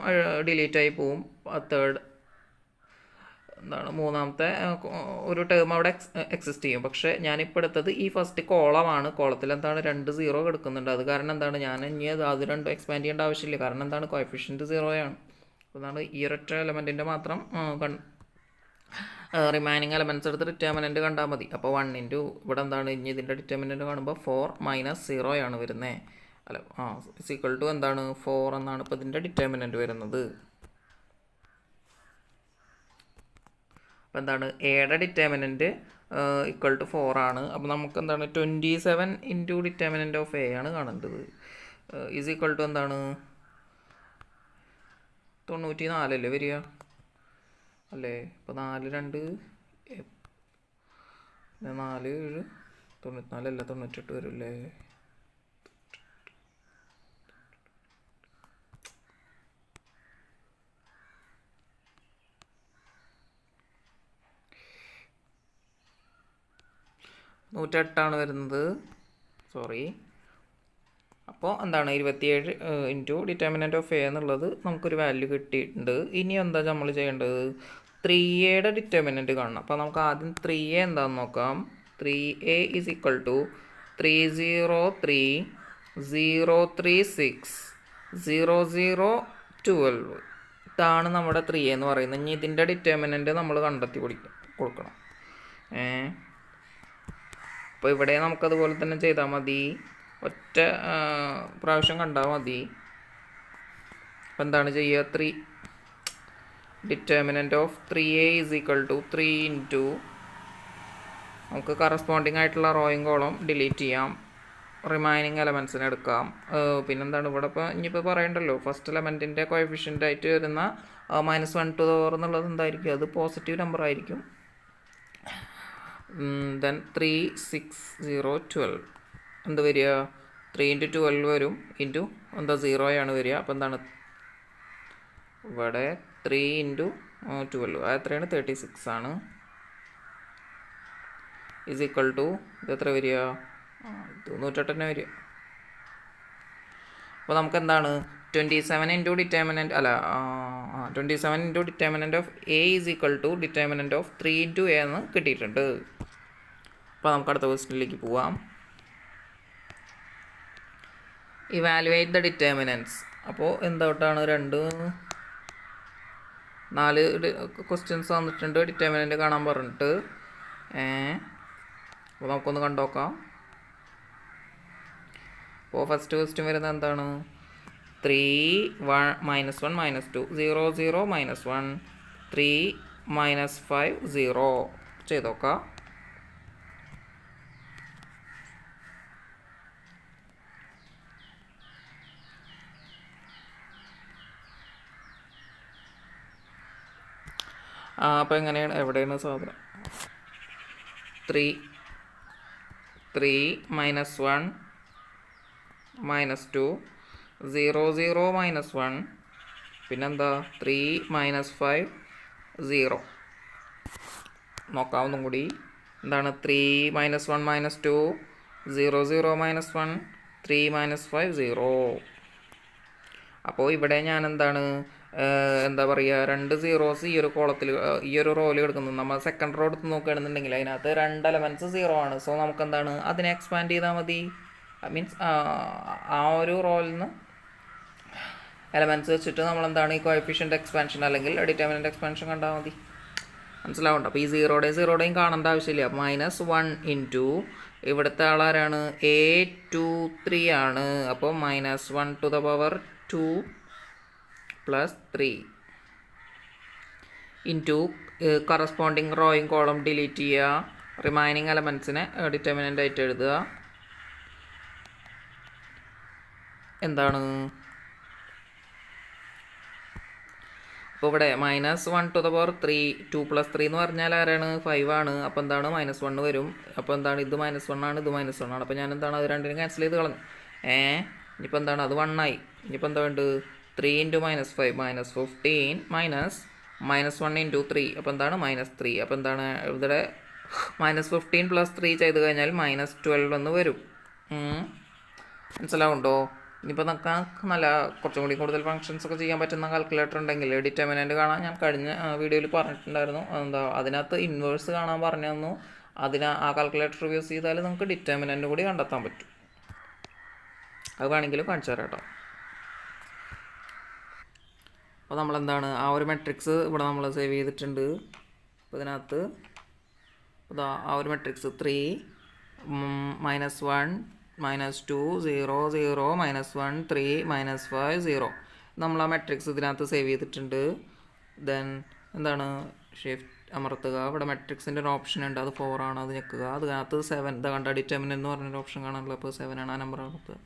ഡിലീറ്റ് ആയി പോവും. തേർഡ് എന്താണ് മൂന്നാമത്തെ ഒരു ടേം അവിടെ എക്സിസ്റ്റ് ചെയ്യും. പക്ഷേ ഞാനിപ്പോൾ എടുത്തത് ഈ ഫസ്റ്റ് കോളമാണ്. കോളത്തിൽ എന്താണ് 2 0 എടുക്കുന്നുണ്ട്. അത് കാരണം എന്താണ് ഞാൻ ഇനി അത് 2 എക്സ്പാൻഡ് ചെയ്യേണ്ട ആവശ്യമില്ല, കാരണം എന്താണ് കോഎഫിഷ്യൻറ്റ് 0 ആണ്. അതാണ് ഈ ഒരൊറ്റ എലമെൻറ്റിൻ്റെ മാത്രം റിമൈനിങ് എലമെൻറ്റ്സ് എടുത്ത് ഡിറ്റർമിനൻറ്റ് കണ്ടാൽ മതി. അപ്പോൾ 1 ഇൻറ്റു ഇവിടെ എന്താണ് ഇനി ഇതിൻ്റെ ഡിറ്റർമിനൻറ്റ് കാണുമ്പോൾ 4 - 0 ആണ് വരുന്നത്. അല്ല ഇസ് ഈക്വൽ ടു എന്താണ് 4 എന്നാണ് ഇപ്പോൾ ഇതിൻ്റെ ഡിറ്റർമിനൻറ്റ് വരുന്നത്. അപ്പോൾ എന്താണ് എയുടെ ഡിറ്റർമിനൻറ്റ് ഈക്വൽ ടു 4 ആണ്. അപ്പോൾ നമുക്ക് എന്താണ് 27 ഇൻറ്റു ഡിറ്റർമിനൻറ്റ് ഓഫ് എ ആണ് കാണേണ്ടത്. ഈസ് ഈക്വൽ ടു എന്താണ് 94 അല്ലേ വരിക അല്ലേ? ഇപ്പോൾ 4 2 4 7 94 അല്ല 98 വരും അല്ലേ? ആണ് വരുന്നത്, സോറി. അപ്പോൾ എന്താണ് 27 ഇൻറ്റു ഡിറ്റർമിനൻറ്റ് ഓഫ് എ എന്നുള്ളത് നമുക്കൊരു വാല്യൂ കിട്ടിയിട്ടുണ്ട്. ഇനി എന്താ നമ്മൾ ചെയ്യേണ്ടത്? 3a ഡിറ്റർമിനൻറ്റ് കാണണം. അപ്പോൾ നമുക്ക് ആദ്യം 3a എന്താണെന്ന് നോക്കാം. 3a is equal to 303 036 0012. ഇതാണ് നമ്മുടെ 3a എന്ന് പറയുന്നത്. ഇനി ഇതിൻ്റെ ഡിറ്റർമിനൻറ്റ് നമ്മൾ കണ്ടെത്തി കൊടുക്കണം. അപ്പോൾ ഇവിടെ നമുക്കതുപോലെ തന്നെ ചെയ്താൽ മതി, ഒറ്റ പ്രാവശ്യം കണ്ടാൽ മതി. അപ്പോൾ എന്താണ് ചെയ്യുക? Determinant of 3a is equal to 3 into നമുക്ക് കറസ്പോണ്ടിങ് ആയിട്ടുള്ള റോയും കോളം ഡിലീറ്റ് ചെയ്യാം, റിമൈനിങ് എലമെൻസിനെ എടുക്കാം. പിന്നെന്താണ് ഇവിടെ ഇപ്പോൾ ഇനിയിപ്പോൾ പറയണ്ടല്ലോ, ഫസ്റ്റ് എലമെൻറ്റിൻ്റെ കോഎഫിഷ്യൻ്റ് ആയിട്ട് വരുന്ന -1 എന്നുള്ളത് എന്തായിരിക്കും, അത് പോസിറ്റീവ് നമ്പർ ആയിരിക്കും. ദെൻ 3 6 0 12 എന്ത് വരിക, 3 × 12 വരും, ഇൻറ്റു എന്താ 0 ആണ് വരിക. അപ്പോൾ എന്താണ് ഇവിടെ 3 × 12 അത് എത്രയാണ്, 36 ആണ്. ഈസ് ഈക്വൽ ടു ഇത് എത്ര വരിക, 108 വരിക. അപ്പോൾ നമുക്ക് എന്താണ് 27 ഇൻറ്റു ഡിറ്റർമിനൻറ്റ് അല്ല 27 into determinant of A is equal to determinant of 3 into A എന്ന് കിട്ടിയിട്ടുണ്ട്. അപ്പോൾ നമുക്ക് അടുത്ത ക്വസ്റ്റ്യനിലേക്ക് പോവാം. Evaluate the determinants. അപ്പോൾ എന്തൊട്ടാണ് 4 ക്വസ്റ്റ്യൻസ് വന്നിട്ടുണ്ട്, ഡിറ്റർമിനൻറ്റ് കാണാൻ പറഞ്ഞിട്ട്. അപ്പോൾ നമുക്കൊന്ന് കണ്ടുനോക്കാം. അപ്പോൾ ഫസ്റ്റ് ക്വസ്റ്റ്യൻ വരുന്നത് എന്താണ്, 3 1 -1 -2 0 0 -1 3 -5 0 ചെയ്ത് നോക്കാം. അപ്പോൾ എങ്ങനെയാണ്, എവിടെയാണ് സാധനം, 3 -1 -2 0 0 -1 പിന്നെന്താ 3 -5 0. നോക്കാം ഒന്നും കൂടി. എന്താണ് 3 -1 -2 0 0 -1 3 -5 0. അപ്പോൾ ഇവിടെ ഞാൻ എന്താണ് എന്താ പറയുക, 2 സീറോസ് ഈ ഒരു കോളത്തിൽ ഈ ഒരു റോയിൽ കിടക്കുന്നു. നമ്മൾ സെക്കൻഡ് റോ എടുത്ത് നോക്കുകയാണെന്നുണ്ടെങ്കിൽ അതിനകത്ത് 2 എലമെൻറ്റ്സ് 0 ആണ്. സോ നമുക്ക് എന്താണ് അതിനെ എക്സ്പാൻഡ് ചെയ്താൽ മതി. മീൻസ് ആ ഒരു റോയിൽ നിന്ന് എലമെൻറ്റ്സ് വെച്ചിട്ട് നമ്മളെന്താണ് ഈ കോഎഫിഷ്യൻ്റ് എക്സ്പാൻഷൻ അല്ലെങ്കിൽ ഡിറ്റർമിനൻ്റ് എക്സ്പാൻഷൻ കണ്ടാൽ മതി. മനസ്സിലാവുന്നുണ്ട്. അപ്പോൾ ഈ 0യുടെയും കാണേണ്ട ആവശ്യമില്ല. -1 ഇൻറ്റു ഇവിടുത്തെ ആളാരാണ്, A23 ആണ്. അപ്പോൾ -1⁻²2 + 3 ഇൻറ്റു കറസ്പോണ്ടിങ് റോയും കോളം ഡിലീറ്റ് ചെയ്യുക, റിമൈനിങ് എലമെൻറ്റ്സിനെ ഡിറ്റർമിനൻ്റ് ആയിട്ട് എഴുതുക. എന്താണ് അപ്പോൾ ഇവിടെ -1⁻3 2 + 3 എന്ന് പറഞ്ഞാൽ ആരാണ്, 5 ആണ്. അപ്പോൾ എന്താണ് -1 വരും. അപ്പോൾ എന്താണ് ഇത് -1 ആണ്, ഇത് -1 ആണ്. അപ്പോൾ ഞാൻ എന്താണ് അത് രണ്ടിനും ക്യാൻസൽ ചെയ്ത് കളഞ്ഞു. ഇനിയിപ്പോൾ എന്താണ് അത് 1 ആയി. ഇനിയിപ്പോൾ എന്താ വേണ്ടത്, 3 × -5 -15 -1 × 3 അപ്പോൾ എന്താണ് -3. അപ്പോൾ എന്താണ് ഇവിടെ -15 + 3 ചെയ്ത് കഴിഞ്ഞാൽ -12 എന്ന് വരും. മനസ്സിലാവുണ്ടോ? ഇനിയിപ്പോൾ നമുക്ക് നല്ല കുറച്ചും കൂടി കൂടുതൽ ഫങ്ഷൻസ് ഒക്കെ ചെയ്യാൻ പറ്റുന്ന കാൽക്കുലേറ്റർ ഉണ്ടെങ്കിൽ ഡിറ്റർമിനൻ്റ് കാണാൻ ഞാൻ കഴിഞ്ഞ വീഡിയോയിൽ പറഞ്ഞിട്ടുണ്ടായിരുന്നു. എന്താ അതിനകത്ത് ഇൻവേഴ്സ് കാണാൻ പറഞ്ഞു തന്നു. ആ കാൽക്കുലേറ്റർ യൂസ് ചെയ്താൽ നമുക്ക് ഡിറ്റർമിനൻ്റ് കൂടി കണ്ടെത്താൻ പറ്റും. അത് വേണമെങ്കിലും കാണിച്ചു തരാം കേട്ടോ. അപ്പോൾ നമ്മളെന്താണ് ആ ഒരു മെട്രിക്സ് ഇവിടെ നമ്മൾ സേവ് ചെയ്തിട്ടുണ്ട്. അപ്പോൾ ഇതിനകത്ത് ആ ഒരു മെട്രിക്സ് 3 -1 -2 0 0 -1 3 -5 0 നമ്മൾ ആ മെട്രിക്സ് ഇതിനകത്ത് സേവ് ചെയ്തിട്ടുണ്ട്. ദെൻ എന്താണ് ഷിഫ്റ്റ് അമർത്തുക. ഇവിടെ മെട്രിക്സിൻ്റെ ഒരു ഓപ്ഷൻ ഉണ്ട്, അത് 4 ആണ്, അത് ഞെക്കുക. അതിനകത്ത് 7 ഇതാ കണ്ട ഡിറ്റർമിനൻ്റ് എന്ന് പറഞ്ഞൊരു ഓപ്ഷൻ കാണാനുള്ളത്. അപ്പോൾ 7 ആണ് ആ നമ്പർ അമർത്തുക.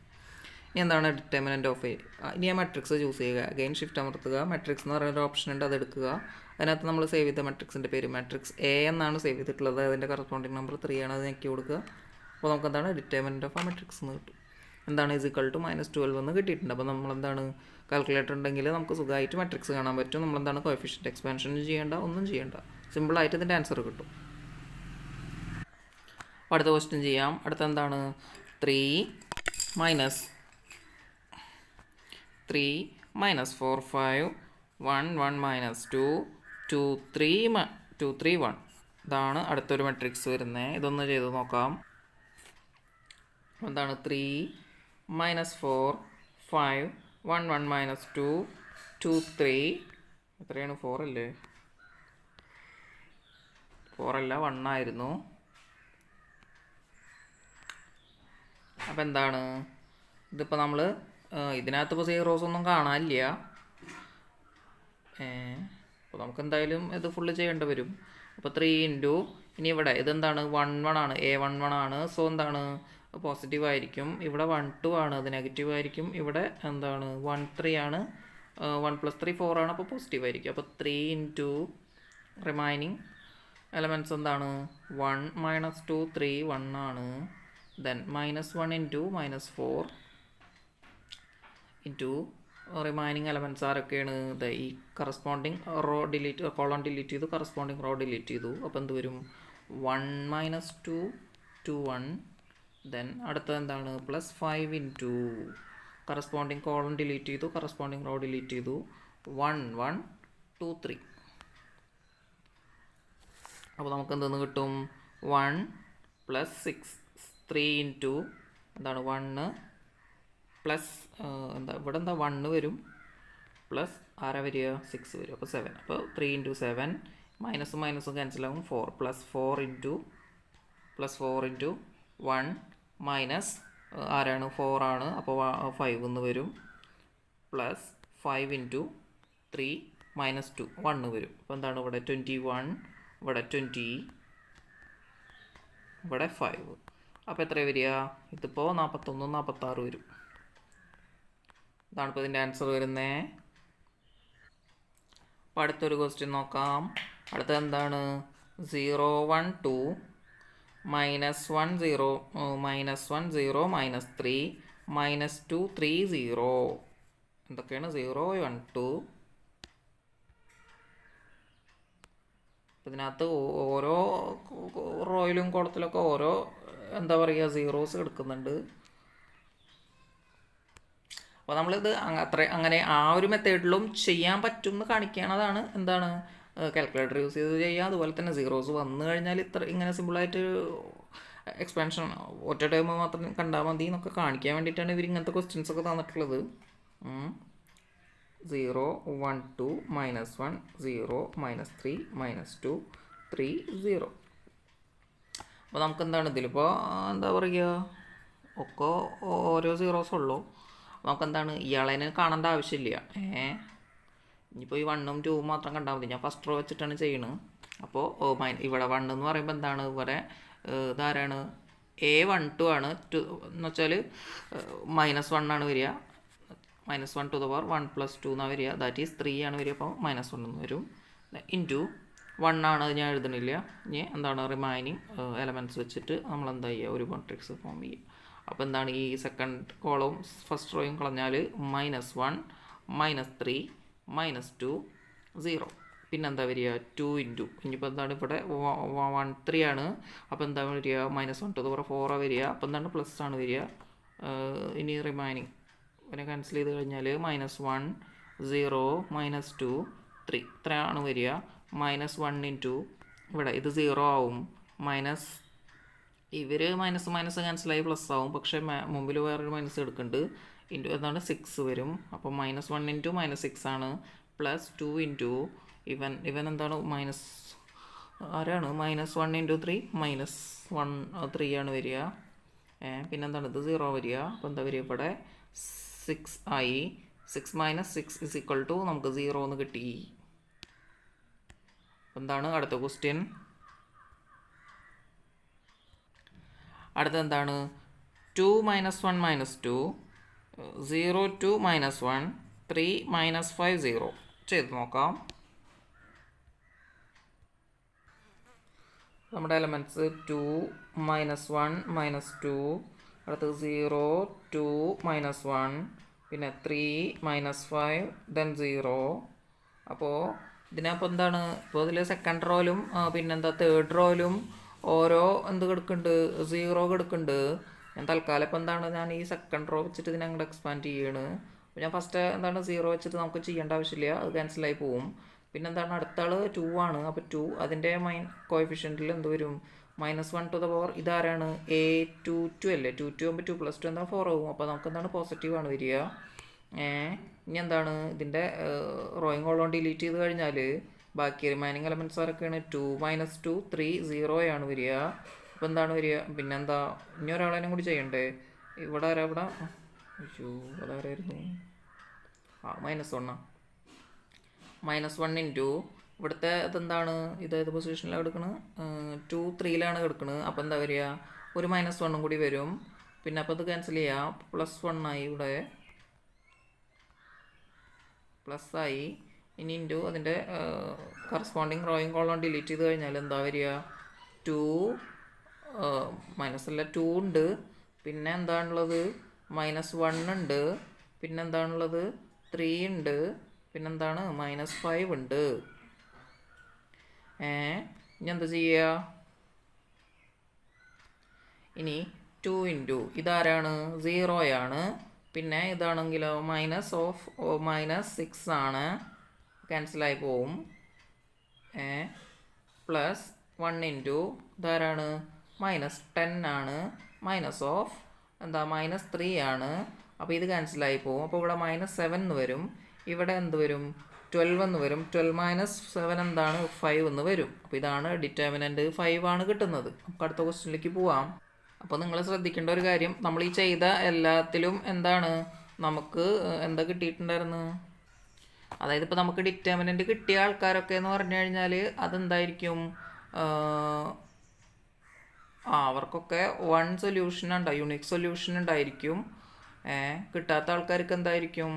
ഇനി എന്താണ് ഡിറ്റർമിനൻ്റ് ഓഫ് എ. ഇനി ആ മെട്രിക്സ് ചൂസ് ചെയ്യുക. അഗെയിൻ ഷിഫ്റ്റ് അമർത്തുക. മെട്രിക്സ് എന്ന് പറയുന്നൊരു ഓപ്ഷൻ ഉണ്ട്, അത് എടുക്കുക. അതിനകത്ത് നമ്മൾ സേവ് ചെയ്ത മെട്രിക്സിൻ്റെ പേര് മെട്രിക്സ് എ എന്നാണ് സേവ് ചെയ്തിട്ടുള്ളത്. അതിൻ്റെ കറസ്പോണ്ടിങ് നമ്പർ 3 ആണ്, അത് ഞെക്കി കൊടുക്കുക. അപ്പോൾ നമുക്ക് എന്താണ് ഡിറ്റർമിനൻ്റ് ഓഫ് ആ മെട്രിക്സ് എന്ന് കിട്ടും. എന്താണ് = -12 എന്ന് കിട്ടിയിട്ടുണ്ട്. അപ്പോൾ നമ്മളെന്താണ് കാൽക്കുലേറ്റർ ഉണ്ടെങ്കിൽ നമുക്ക് സുഖമായിട്ട് മെട്രിക്സ് കാണാൻ പറ്റും. നമ്മളെന്താണ് കോഎഫിഷ്യൻ്റ് എക്സ്പാൻഷൻ ചെയ്യേണ്ട, ഒന്നും ചെയ്യേണ്ട, സിമ്പിളായിട്ട് ഇതിൻ്റെ ആൻസർ കിട്ടും. അടുത്ത ക്വസ്റ്റ്യൻ ചെയ്യാം. അടുത്ത എന്താണ് 3 -4 5 1 1 -2 2 3 1 ഇതാണ് അടുത്തൊരു മെട്രിക്സ് വരുന്നത്. ഇതൊന്ന് ചെയ്ത് നോക്കാം. എന്താണ് 3 -4 5 1 1 -2 2 3 എത്രയാണ്, 4 അല്ലേ, 4 അല്ല 1 ആയിരുന്നു. അപ്പോൾ എന്താണ് ഇതിപ്പോൾ നമ്മൾ ഇതിനകത്ത് ഇപ്പോൾ സീറോസ് ഒന്നും കാണാനില്ല. അപ്പോൾ നമുക്ക് എന്തായാലും ഇത് ഫുള്ള് ചെയ്യേണ്ടി വരും. അപ്പോൾ 3 ഇൻറ്റു ഇനി ഇവിടെ ഇതെന്താണ് 1 ആണ്, A11 ആണ്. സോ എന്താണ് പോസിറ്റീവ് ആയിരിക്കും. ഇവിടെ 12 ആണ്, അത് നെഗറ്റീവ് ആയിരിക്കും. ഇവിടെ എന്താണ് 13 ആണ്, 1 + 3 4 ആണ്, അപ്പോൾ പോസിറ്റീവ് ആയിരിക്കും. അപ്പോൾ 3 ഇൻറ്റു റിമൈനിങ് എലമെൻറ്റ്സ് എന്താണ് 1 - 2 3 1 ആണ്. Then -1 into -4 into remaining elements ആരൊക്കെയാണ്? ഈ corresponding raw delete, colon delete ചെയ്തു, കറസ്പോണ്ടിങ് റോ ഡിലീറ്റ് ചെയ്തു. അപ്പോൾ എന്ത് വരും 1 - 2 2 1. ദെൻ അടുത്തത് എന്താണ് +5 ഇൻറ്റു കറസ്പോണ്ടിങ് കോളൺ ഡിലീറ്റ് ചെയ്തു, കറസ്പോണ്ടിങ് റോ ഡിലീറ്റ് ചെയ്തു, 1 1 2 3. അപ്പോൾ നമുക്ക് എന്തെന്ന് കിട്ടും 1 + 6 3 ഇൻറ്റു എന്താണ് 1 പ്ലസ് എന്താ ഇവിടെ എന്താ 1 വരും, പ്ലസ് ആരാ വരിക 6 വരും, അപ്പോൾ 7. അപ്പോൾ 3 ഇൻറ്റു 7 മൈനസും മൈനസും ക്യാൻസലാകും 4 +4 ഇൻറ്റു 1 മൈനസ് ആരാണ് 4 ആണ്, അപ്പോൾ 5 എന്ന് വരും, പ്ലസ് 5 ഇൻറ്റു 3 -2 1 വരും. അപ്പോൾ എന്താണ് ഇവിടെ 21, ഇവിടെ 20, ഇവിടെ 5. അപ്പോൾ എത്ര വരിക? ഇതിപ്പോൾ 41 46 വരും. ഇതാണ് ഇപ്പോൾ ഇതിൻ്റെ ആൻസർ വരുന്നത്. അപ്പോൾ അടുത്തൊരു ക്വസ്റ്റ്യൻ നോക്കാം. അടുത്തത് എന്താണ് 0 1 2 -1 0 -1 0 -3 -2 3 0. എന്തൊക്കെയാണ് 0 1 2? ഇതിനകത്ത് ഓരോ റോയിലും കോളത്തിലൊക്കെ ഓരോ എന്താ പറയുക സീറോസ് എടുക്കുന്നുണ്ട്. അപ്പോൾ നമ്മളിത് അങ്ങനെ ആ ഒരു മെത്തേഡിലും ചെയ്യാൻ പറ്റും എന്ന് കാണിക്കുകയാണ്. എന്താണ് കാൽക്കുലേറ്റർ യൂസ് ചെയ്ത് ചെയ്യുക. അതുപോലെ തന്നെ സീറോസ് വന്നു കഴിഞ്ഞാൽ ഇങ്ങനെ സിമ്പിളായിട്ട് എക്സ്പാൻഷൻ ഒറ്റ ടൈം മാത്രം കണ്ടാൽ മതി എന്നൊക്കെ കാണിക്കാൻ വേണ്ടിയിട്ടാണ് ഇവർ ഇങ്ങനത്തെ ക്വസ്റ്റ്യൻസ് ഒക്കെ തന്നിട്ടുള്ളത്. 0 1 2 -1 0 -3 -2 3 0. അപ്പോൾ നമുക്ക് എന്താണ് ഇതിലിപ്പോൾ എന്താ പറയുക ഒക്കെ ഓരോ സീറോസ് ഉള്ളൂ. നമുക്കെന്താണ് ഇയാളെ കാണേണ്ട ആവശ്യമില്ല. ഇനിയിപ്പോൾ ഈ 1ഉം 2ഉം മാത്രം കണ്ടാൽ മതി. ഞാൻ ഫസ്റ്റ് റോ വെച്ചിട്ടാണ് ചെയ്യണത്. അപ്പോൾ ഇവിടെ 1 എന്ന് പറയുമ്പോൾ എന്താണ് ഇവിടെ ഇതാരാണ് A12 ആണ്. എന്ന് വെച്ചാൽ -1 ആണ് വരിക, -1 to the power 1 + 2 എന്നാണ് വരിക, ദാറ്റ് ഈസ് 3 ആണ് വരിക. അപ്പോൾ -1 എന്ന് വരും. ഇൻറ്റു 1 ആണ്, അത് ഞാൻ എഴുതണില്ല. ഇനി എന്താണ് റിമൈനിങ് എലമെൻറ്റ്സ് വെച്ചിട്ട് നമ്മൾ എന്താ ചെയ്യുക ഒരു മാട്രിക്സ് ഫോം ചെയ്യുക. അപ്പോൾ എന്താണ് ഈ സെക്കൻഡ് കോളവും ഫസ്റ്റ് റോയും കളഞ്ഞാൽ -1 -3 -2 0. പിന്നെന്താ വരിക 2 ഇൻറ്റു ഇനിയിപ്പോൾ എന്താണ് ഇവിടെ 13 ആണ്. അപ്പോൾ എന്താ വരിക -1 to the power 4 വരിക. അപ്പോൾ എന്താണ് പ്ലസ് ആണ് വരിക. ഇനി റിമൈനിങ് പിന്നെ ക്യാൻസൽ ചെയ്ത് കഴിഞ്ഞാൽ -1 0 -2 3 ഇത്രയാണ് വരിക. -1 ഇൻറ്റു ഇവിടെ ഇത് 0 ആവും, മൈനസ് ഇവർ മൈനസ് ക്യാൻസലായി പ്ലസ് ആവും. പക്ഷേ മുമ്പിൽ വേറൊരു മൈനസ് എടുക്കുന്നുണ്ട്. ഇൻറ്റു എന്താണ് 6 വരും. അപ്പോൾ -1 ഇൻറ്റു -6 ആണ്, പ്ലസ് 2 ഇൻറ്റു ഇവൻ എന്താണ് മൈനസ് ആരാണ് -1 ഇൻറ്റു 3 -1 3 ആണ് വരിക. പിന്നെന്താണ് ഇത് 0 വരിക. അപ്പോൾ എന്താ വരിക ഇവിടെ 6 ആയി. 6 - 6 = നമുക്ക് 0 എന്ന് കിട്ടി. എന്താണ് അടുത്ത ക്വസ്റ്റ്യൻ? അടുത്ത എന്താണ് 2 - 1 -2 0 2 -1 3 -5 0 ചെയ്ത് നോക്കാം. നമ്മുടെ എലമെൻറ്റ്സ് 2 -1 -2, അടുത്തത് 0 2 -1, പിന്നെ 3 -5 ദെൻ 0. അപ്പോൾ ഇതിനപ്പോൾ എന്താണ് ഇപ്പോൾ ഇതിൽ സെക്കൻഡ് റോയിലും പിന്നെന്താ തേർഡ് റോയിലും ഓരോ എന്ത് കിടക്കുന്നുണ്ട് 0 കിടക്കുന്നുണ്ട്. ഞാൻ തൽക്കാലം ഇപ്പോൾ എന്താണ് ഞാൻ ഈ സെക്കൻഡ് റോ വെച്ചിട്ട് ഇതിനെ അങ്ങോട്ട് എക്സ്പാൻഡ് ചെയ്യാണ്. അപ്പോൾ ഞാൻ ഫസ്റ്റ് എന്താണ് 0 വെച്ചിട്ട് നമുക്ക് ചെയ്യേണ്ട ആവശ്യമില്ല, അത് ക്യാൻസലായി പോവും. പിന്നെ എന്താണ് അടുത്ത ആൾ 2 ആണ്. അപ്പോൾ 2 അതിൻ്റെ കോഎഫിഷ്യൻറ്റിൽ എന്ത് വരും -1 to the power ഇതാരാണ് A22 അല്ലേ. 2 ആകുമ്പോൾ 2 + 2 എന്താണ് 4 ആവും. അപ്പോൾ നമുക്ക് എന്താണ് പോസിറ്റീവ് ആണ് വരിക. ഇനി എന്താണ് ഇതിൻ്റെ റോയിങ് കോളം ഡിലീറ്റ് ചെയ്ത് കഴിഞ്ഞാൽ ബാക്കി റിമൈനിങ് എലമെൻറ്റ്സ് ആരൊക്കെയാണ് 2 - 2 3 0 ആണ് വരിക. അപ്പോൾ എന്താണ് വരിക പിന്നെന്താ ഇനി ഒരാളെയും കൂടി ചെയ്യണ്ടേ. ഇവിടെ ആരാ ഇവിടെ അയ്യോ അതാരായിരുന്നു -1 -1 ഇൻറ്റു ഇവിടുത്തെ ഇതെന്താണ്, ഏത് പൊസിഷനിലാണ് കിടക്കുന്നത്? 2 3ലാണ് കിടക്കുന്നത്. അപ്പോൾ എന്താ വരിക? ഒരു -1 കൂടി വരും. പിന്നെ അപ്പോൾ ഇത് ക്യാൻസൽ ചെയ്യാം. +1 ആയി, ഇവിടെ പ്ലസ് ആയി. ഇനി ഇൻറ്റു അതിൻ്റെ കറസ്പോണ്ടിങ് റോയും കോളം ഡിലീറ്റ് ചെയ്ത് കഴിഞ്ഞാൽ എന്താ വരിക? 2 മൈനസ് അല്ല 2 ഉണ്ട്. പിന്നെ എന്താണുള്ളത്? -1 ഉണ്ട്. പിന്നെ എന്താണുള്ളത്? 3 ഉണ്ട്. പിന്നെന്താണ്? -5 ഉണ്ട്. ഇനി എന്താ ചെയ്യുക? ഇനി 2 ഇൻറ്റു ഇതാരാണ്? 0 ആണ്. പിന്നെ ഇതാണെങ്കിലോ -6 ആണ്, ക്യാൻസലായി പോവും. പ്ലസ് 1 ഇൻറ്റു ഇതാരാണ്? -10 ആണ്. എന്താ -3 ആണ്. അപ്പോൾ ഇത് ക്യാൻസലായി പോവും. അപ്പോൾ ഇവിടെ -7 എന്ന് വരും. ഇവിടെ എന്ത് വരും? 12 എന്ന് വരും. 12 - 7 എന്താണ്? 5 എന്ന് വരും. അപ്പോൾ ഇതാണ് ഡിറ്റർമിനൻറ്റ് 5 ആണ് കിട്ടുന്നത്. നമുക്ക് അടുത്ത ക്വസ്റ്റ്യനിലേക്ക് പോവാം. അപ്പോൾ നിങ്ങൾ ശ്രദ്ധിക്കേണ്ട ഒരു കാര്യം, നമ്മൾ ഈ ചെയ്ത എല്ലാത്തിലും എന്താണ് നമുക്ക് എന്താ കിട്ടിയിട്ടുണ്ടായിരുന്നു? അതായത് ഇപ്പോൾ നമുക്ക് ഡിറ്റർമിനൻറ്റ് കിട്ടിയ ആൾക്കാരൊക്കെ എന്ന് പറഞ്ഞു കഴിഞ്ഞാൽ അതെന്തായിരിക്കും? അവർക്കൊക്കെ 1 സൊല്യൂഷൻ ഉണ്ടാവും, യുണീക്ക് സൊല്യൂഷൻ ഉണ്ടായിരിക്കും. കിട്ടാത്ത ആൾക്കാർക്ക് എന്തായിരിക്കും?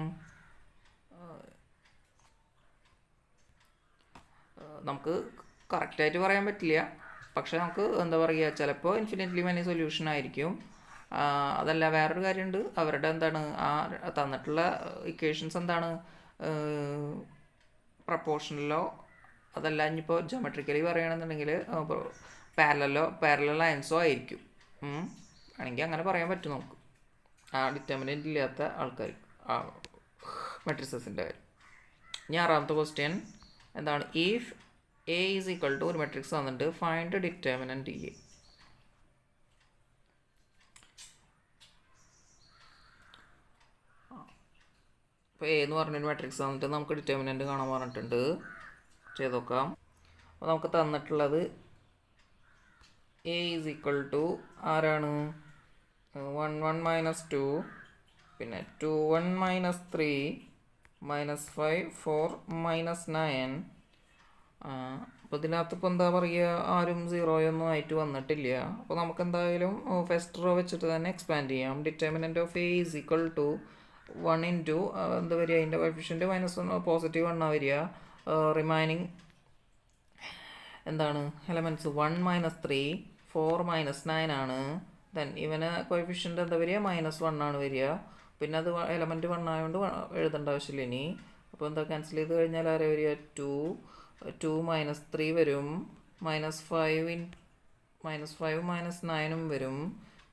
നമുക്ക് കറക്റ്റായിട്ട് പറയാൻ പറ്റില്ല. പക്ഷെ നമുക്ക് എന്താ പറയുക, ചിലപ്പോൾ ഇൻഫിനിറ്റ്ലി മെനി സൊല്യൂഷൻ ആയിരിക്കും. അതല്ല, വേറൊരു കാര്യമുണ്ട്. അവരുടെ എന്താണ് തന്നിട്ടുള്ള ഇക്വേഷൻസ് എന്താണ്? പ്രപ്പോർഷണലോ അതല്ല ഇനിയിപ്പോൾ ജോമെട്രിക്കലി പറയുകയാണെന്നുണ്ടെങ്കിൽ പാരലൽ ലൈൻസോ ആയിരിക്കും. ആണെങ്കിൽ അങ്ങനെ പറയാൻ പറ്റും നമുക്ക്, ഡിറ്റർമിനൻ്റ് ഇല്ലാത്ത ആൾക്കാർക്ക് മെട്രിസസിൻ്റെ കാര്യം. ഇനി 6ാമത്തെ ക്വസ്റ്റ്യൻ എന്താണ്? If A is equal to ഒരു മെട്രിക്സ് തന്നിട്ട് ഫൈൻഡ് ഡിറ്റർമിനൻറ്റ് A. ഇപ്പോൾ A എന്ന് പറഞ്ഞൊരു മെട്രിക്സ് തന്നിട്ട് നമുക്ക് ഡിറ്റർമിനൻറ്റ് കാണാൻ പറഞ്ഞിട്ടുണ്ട്. ചെയ്ത് നോക്കാം. അപ്പോൾ നമുക്ക് തന്നിട്ടുള്ളത് A ഈസ് ഈക്വൽ ടു ആരാണ്? 1 1 - 2, പിന്നെ 2 1 - 3 -5 4 -9. അപ്പോൾ ഇതിനകത്ത് ഇപ്പോൾ എന്താ പറയുക, ആരും 0 ഒന്നും ആയിട്ട് വന്നിട്ടില്ല. അപ്പോൾ നമുക്ക് എന്തായാലും ഫസ്റ്റ് റോ വെച്ചിട്ട് തന്നെ എക്സ്പാൻഡ് ചെയ്യാം. Determinant of A is equal to 1 into എന്താ വരിക? അതിൻ്റെ കോഎഫിഷ്യൻറ്റ് -1 +1 വരിക. റിമൈനിങ് എന്താണ്? എലമെൻറ്റ്സ് 1 - 3 4 -9 ആണ്. ദെൻ ഇവന് കോഎഫിഷ്യൻറ്റ് എന്താ വരിക? -1 ആണ് വരിക. പിന്നെ അത് എലമെൻറ്റ് 1 ആയതുകൊണ്ട് എഴുതേണ്ട ആവശ്യമില്ല ഇനി. അപ്പോൾ എന്താ ക്യാൻസൽ ചെയ്ത് കഴിഞ്ഞാൽ ആരെ വരിക? 2 -3 വരും. -5 -9 വരും.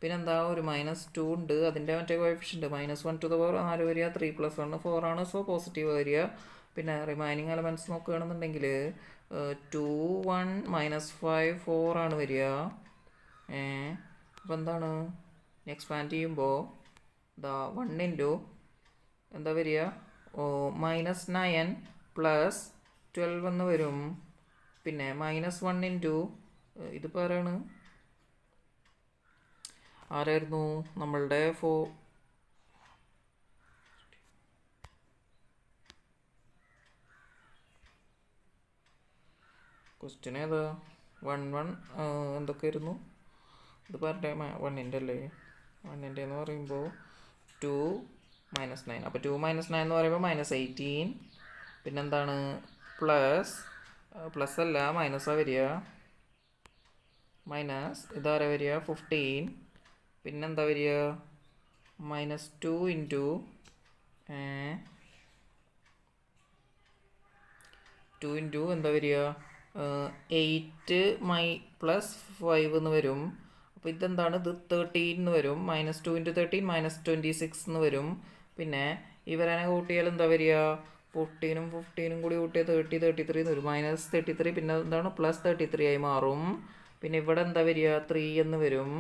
പിന്നെന്താ? ഒരു -2 ഉണ്ട്. അതിൻ്റെ മറ്റേ കോഎഫിഷ്യൻറ്റ് -1 ആര് വരിക? 3 + 1 4 ആണ്. സോ പോസിറ്റീവ് വരിക. പിന്നെ റിമൈനിങ് എലമെൻറ്റ്സ് നോക്കുകയാണെന്നുണ്ടെങ്കിൽ 2 1 -5 4 ആണ് വരിക. അപ്പോൾ എന്താണ്? എക്സ്പാൻഡ് ചെയ്യുമ്പോൾ ഇതാ 1 ഇൻറ്റു എന്താ വരിക? -9 + 12 എന്ന് വരും. പിന്നെ -1 ഇൻറ്റു ഇതിപ്പോൾ ആരായിരുന്നു നമ്മളുടെ ക്വസ്റ്റ്യൻ ഏതാ? 1 1 എന്തൊക്കെയായിരുന്നു? ഇത് പറഞ്ഞ 1ൻ്റെ അല്ലേ? 1ൻ്റെ എന്ന് പറയുമ്പോൾ 2 -9. അപ്പോൾ 2 -9 എന്ന് പറയുമ്പോൾ -18. പിന്നെന്താണ്? പ്ലസ് അല്ല, മൈനസാണ് വരിക. ഇതാരാ വരിക? 15. പിന്നെന്താ വരിക? -2 ഇൻറ്റു 2 ഇൻറ്റു എന്താ വരിക? 8 +5 എന്ന് വരും. അപ്പോൾ ഇതെന്താണ്? ഇത് 13 എന്ന് വരും. -2 ഇൻറ്റു 13 -26 എന്ന് വരും. പിന്നെ ഇവരെ കൂട്ടിയാൽ എന്താ വരിക? 15 കൂടി കൂട്ടിയാൽ 33 എന്ന് വരും. -33. പിന്നെ എന്താണ്? +33 ആയി മാറും. പിന്നെ ഇവിടെ എന്താ വരിക? 3 എന്ന് വരും.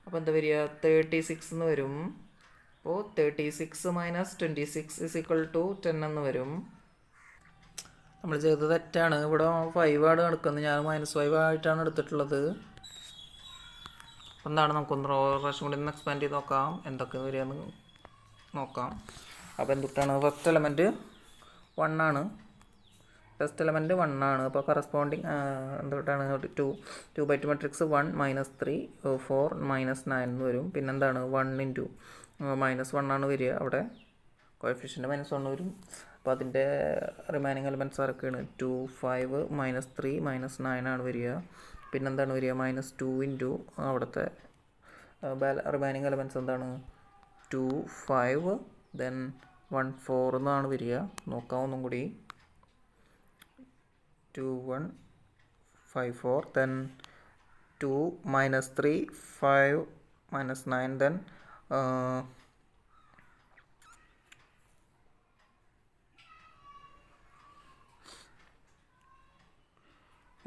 അപ്പോൾ എന്താ വരിക? 36 എന്ന് വരും. അപ്പോൾ 36 - 26 = 10 എന്ന് വരും. നമ്മൾ ചെയ്തത് തെറ്റാണ്. ഇവിടെ 5 ആണ് എടുക്കുന്നത്, ഞാൻ -5 ആയിട്ടാണ് എടുത്തിട്ടുള്ളത്. എന്താണ്? നമുക്കൊന്ന് പ്രാവശ്യം കൂടി ഒന്ന് എക്സ്പാൻഡ് ചെയ്ത് നോക്കാം, എന്തൊക്കെ വരികയെന്ന് നോക്കാം. അപ്പോൾ എന്തൊക്കെയാണ്? ഫസ്റ്റ് എലമെൻറ്റ് 1 ആണ്. ടെസ്റ്റ് എലമെൻറ്റ് 1 ആണ്. അപ്പോൾ കറസ്പോണ്ടിങ് എന്തുകൊണ്ടാണ് 2 2 മെട്രിക്സ് 1 -3 4 -9 എന്ന് വരും. പിന്നെന്താണ് 1 ഇൻറ്റു -1 ആണ് വരിക, അവിടെ കോഎഫിഷ്യൻ്റ് -1 വരും. അപ്പോൾ അതിൻ്റെ റിമൈനിങ് എലമെൻറ്റ്സ് ആരൊക്കെയാണ് 2 5 -3 -9 ആണ് വരിക. പിന്നെന്താണ് വരിക -2 ഇൻറ്റു അവിടുത്തെ റിമൈനിങ് എലമെൻറ്റ്സ് എന്താണ് 2 5 ദെൻ 1 4 എന്നാണ് വരിക. നോക്കാം ഒന്നും കൂടി 2 1 5 4 then 2 -3 5 -9 then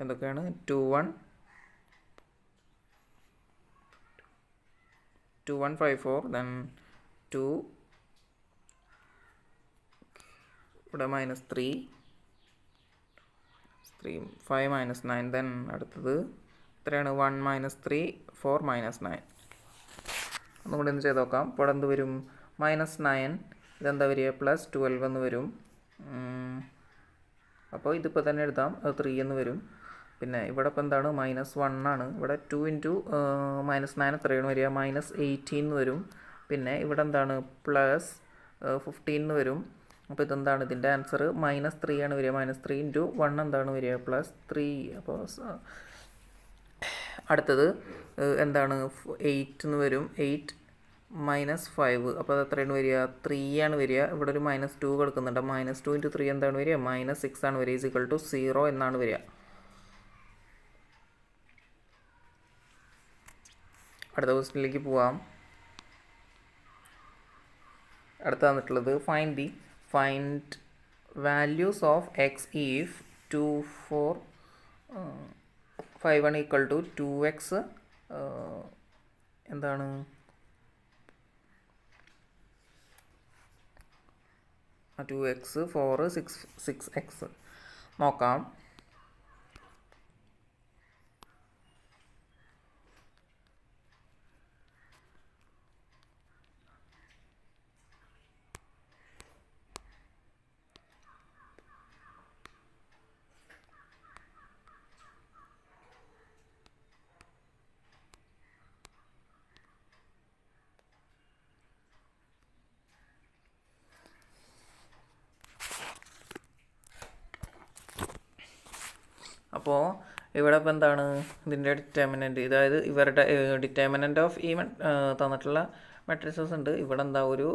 എന്തൊക്കെയാണ് 2 1 5 4 then 2 ഇവിടെ -3 5 -9 then അടുത്തത് എത്രയാണ് 1 -3 4 -9. ഒന്നും കൂടി ഒന്ന് ചെയ്ത് നോക്കാം. ഇപ്പോൾ എന്ത് വരും -9 ഇതെന്താ വരിക +12 എന്ന് വരും. അപ്പോൾ ഇതിപ്പോൾ തന്നെ എഴുതാം 3 എന്ന് വരും. പിന്നെ ഇവിടെ ഇപ്പോൾ എന്താണ് -1 ആണ്. ഇവിടെ 2 ഇൻറ്റു -9 എത്രയാണ് വരിക -18 എന്ന് വരും. പിന്നെ ഇവിടെ എന്താണ് +15 എന്ന് വരും. അപ്പോൾ ഇതെന്താണ് ഇതിൻ്റെ ആൻസർ -3 ആണ് വരിക. -3 ഇൻറ്റു 1 എന്താണ് വരിക +3. അപ്പോൾ അടുത്തത് എന്താണ് 8 എന്ന് വരും. 8 -5 അപ്പോൾ അത് എത്രയാണ് വരിക 3 ആണ് വരിക. ഇവിടെ ഒരു -2 കിടക്കുന്നുണ്ട്. -2 ഇൻറ്റു 3 എന്താണ് വരിക -6 ആണ് വരിക. =0 എന്നാണ് വരിക. അടുത്ത ക്വസ്റ്റ്യനിലേക്ക് പോവാം. അടുത്ത തന്നിട്ടുള്ളത് find values of X if 2 4 5 1 = 2x എന്താണ് 2x 4 6x നോക്കാം. അപ്പോൾ ഇവിടെ ഇപ്പോൾ എന്താണ് ഇതിൻ്റെ ഡിറ്റർമിനൻറ്റ്, അതായത് ഇവരുടെ ഡിറ്റർമിനൻറ്റ് ഓഫ് ഈ തന്നിട്ടുള്ള മെട്രിക്സസ് ഉണ്ട്. ഇവിടെ എന്താ ഒരു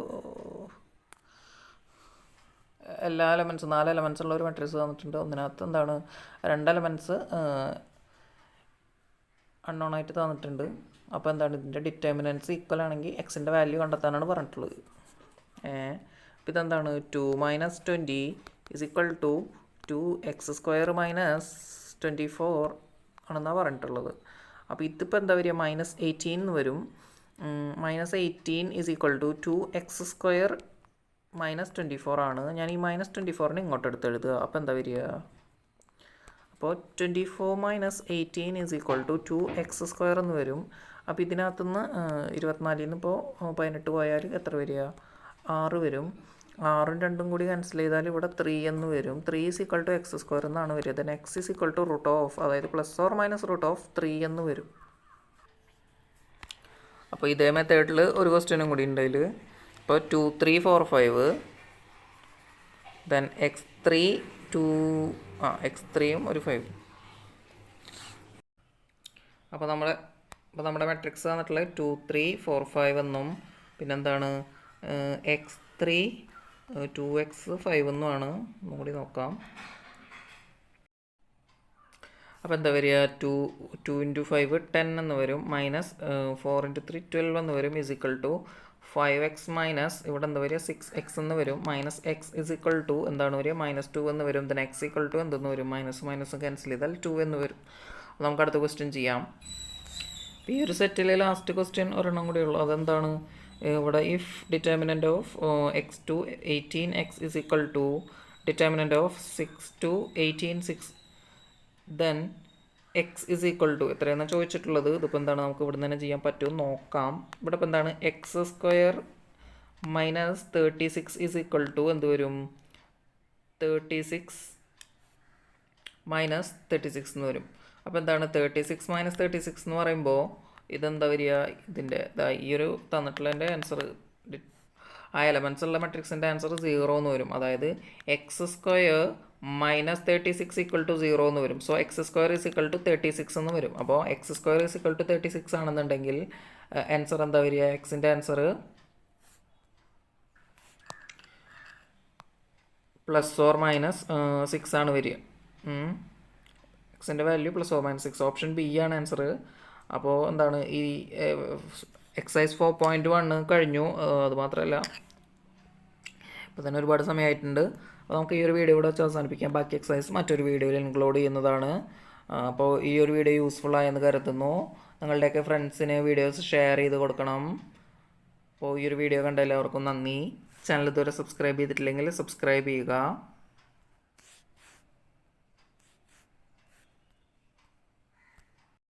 എല്ലാ എലമെൻറ്റ്സ് 4 എലമെൻറ്റ്സ് ഉള്ള ഒരു മെട്രിക്സ് തന്നിട്ടുണ്ട്. ഒന്നിനകത്ത് എന്താണ് 2 എലമെൻറ്റ്സ് അൺനോൺ ആയിട്ട് തന്നിട്ടുണ്ട്. അപ്പോൾ എന്താണ് ഇതിൻ്റെ ഡിറ്റർമിനൻറ്റ്സ് ഈക്വൽ ആണെങ്കിൽ എക്സിൻ്റെ വാല്യൂ കണ്ടെത്താനാണ് പറഞ്ഞിട്ടുള്ളത്. അപ്പോൾ ഇതെന്താണ് 2 - 20 = 2x² - 24 ആണെന്നാണ് പറഞ്ഞിട്ടുള്ളത്. അപ്പോൾ ഇതിപ്പോൾ എന്താ വരിക -18 എന്ന് വരും. -18 = 2x² - 24 ആണ്. ഞാൻ ഈ -24നെ ഇങ്ങോട്ട് എടുത്ത് എഴുതുക. അപ്പോൾ എന്താ വരിക അപ്പോൾ 24 - 18 = 2x² എന്ന് വരും. അപ്പോൾ ഇതിനകത്തുനിന്ന് 24 ഇപ്പോൾ 18 പോയാൽ എത്ര വരിക 6 വരും. 6ഉം 2ഉം കൂടി ക്യാൻസൽ ചെയ്താൽ ഇവിടെ 3 എന്ന് വരും. 3 = x² എന്നാണ് വരിക. ദെൻ x = അതായത് ±√3 എന്ന് വരും. അപ്പോൾ ഇതേ മെത്തേഡിൽ ഒരു ക്വസ്റ്റ്യനും കൂടി ഉണ്ട് അതിൽ. ഇപ്പോൾ 2 3 4 5 ദെൻ x3യും ഒരു 5. അപ്പോൾ നമ്മുടെ മെട്രിക്സ് തന്നിട്ടുള്ളത് 2 3 4 5 എന്നും പിന്നെന്താണ് x3 2x 5 എന്നുമാണ്. ഒന്നും കൂടി നോക്കാം. അപ്പോൾ എന്താ വരിക 2 × 5 10 എന്ന് വരും. -4 × 3 12 എന്ന് വരും. = 5x - ഇവിടെ എന്താ വരിക 6x എന്ന് വരും. -x = എന്താണ് വരിക -2 എന്ന് വരും. then x = എന്തെന്ന് വരും -− ക്യാൻസൽ ചെയ്താൽ 2 എന്ന് വരും. നമുക്ക് അടുത്ത ക്വസ്റ്റ്യൻ ചെയ്യാം. ഈ ഒരു സെറ്റിലെ ലാസ്റ്റ് ക്വസ്റ്റ്യൻ ഒരെണ്ണം കൂടി ഉള്ളൂ. അതെന്താണ് ഇവിടെ if determinant of x2 18x = determinant of 6 18 6 then x = എത്രയാണ് ചോദിച്ചിട്ടുള്ളത്. ഇതിപ്പോൾ എന്താണ് നമുക്ക് ഇവിടെ തന്നെ ചെയ്യാൻ പറ്റുമോ നോക്കാം. ഇവിടെ ഇപ്പോൾ എന്താണ് x² - 36 = എന്ത് വരും 36 മൈനസ് 36 എന്ന് വരും. അപ്പോൾ എന്താണ് 36 മൈനസ് 36 എന്ന് പറയുമ്പോൾ ഇതെന്താ വരിക, ഇതിൻ്റെ ഈ ഒരു തന്നിട്ടുള്ളതിൻ്റെ ആൻസർ, ആ എലമെൻസ് ഉള്ള മെട്രിക്സിൻ്റെ ആൻസർ 0 എന്ന് വരും. അതായത് x square minus 36 equal to 0 എന്ന് വരും. So x square is equal to 36 എന്ന് വരും. അപ്പോൾ x square is equal to 36 ആണെന്നുണ്ടെങ്കിൽ ആൻസർ എന്താ വരിക, എക്സിൻ്റെ ആൻസർ പ്ലസ് ഓർ മൈനസ് 6 ആണ് വരിക. എക്സിൻ്റെ value plus or minus 6. Option B ആണ് ആൻസർ. അപ്പോൾ എന്താണ് ഈ എക്സസൈസ് 4.1 കഴിഞ്ഞു. അതുമാത്രമല്ല ഇപ്പോൾ തന്നെ ഒരുപാട് സമയമായിട്ടുണ്ട്. അപ്പോൾ നമുക്ക് ഈ ഒരു വീഡിയോ ഇവിടെ വെച്ച് അവസാനിപ്പിക്കാം. ബാക്കി എക്സസൈസ് മറ്റൊരു വീഡിയോയിൽ ഇൻക്ലൂഡ് ചെയ്യുന്നതാണ്. അപ്പോൾ ഈ ഒരു വീഡിയോ യൂസ്ഫുൾ ആയെന്ന് കരുതുന്നു. നിങ്ങളുടെയൊക്കെ ഫ്രണ്ട്സിന് വീഡിയോസ് ഷെയർ ചെയ്ത് കൊടുക്കണം. അപ്പോൾ ഈ ഒരു വീഡിയോ കണ്ട എല്ലാവർക്കും നന്ദി. ചാനൽ ഇതുവരെ സബ്സ്ക്രൈബ് ചെയ്തിട്ടില്ലെങ്കിൽ സബ്സ്ക്രൈബ് ചെയ്യുക.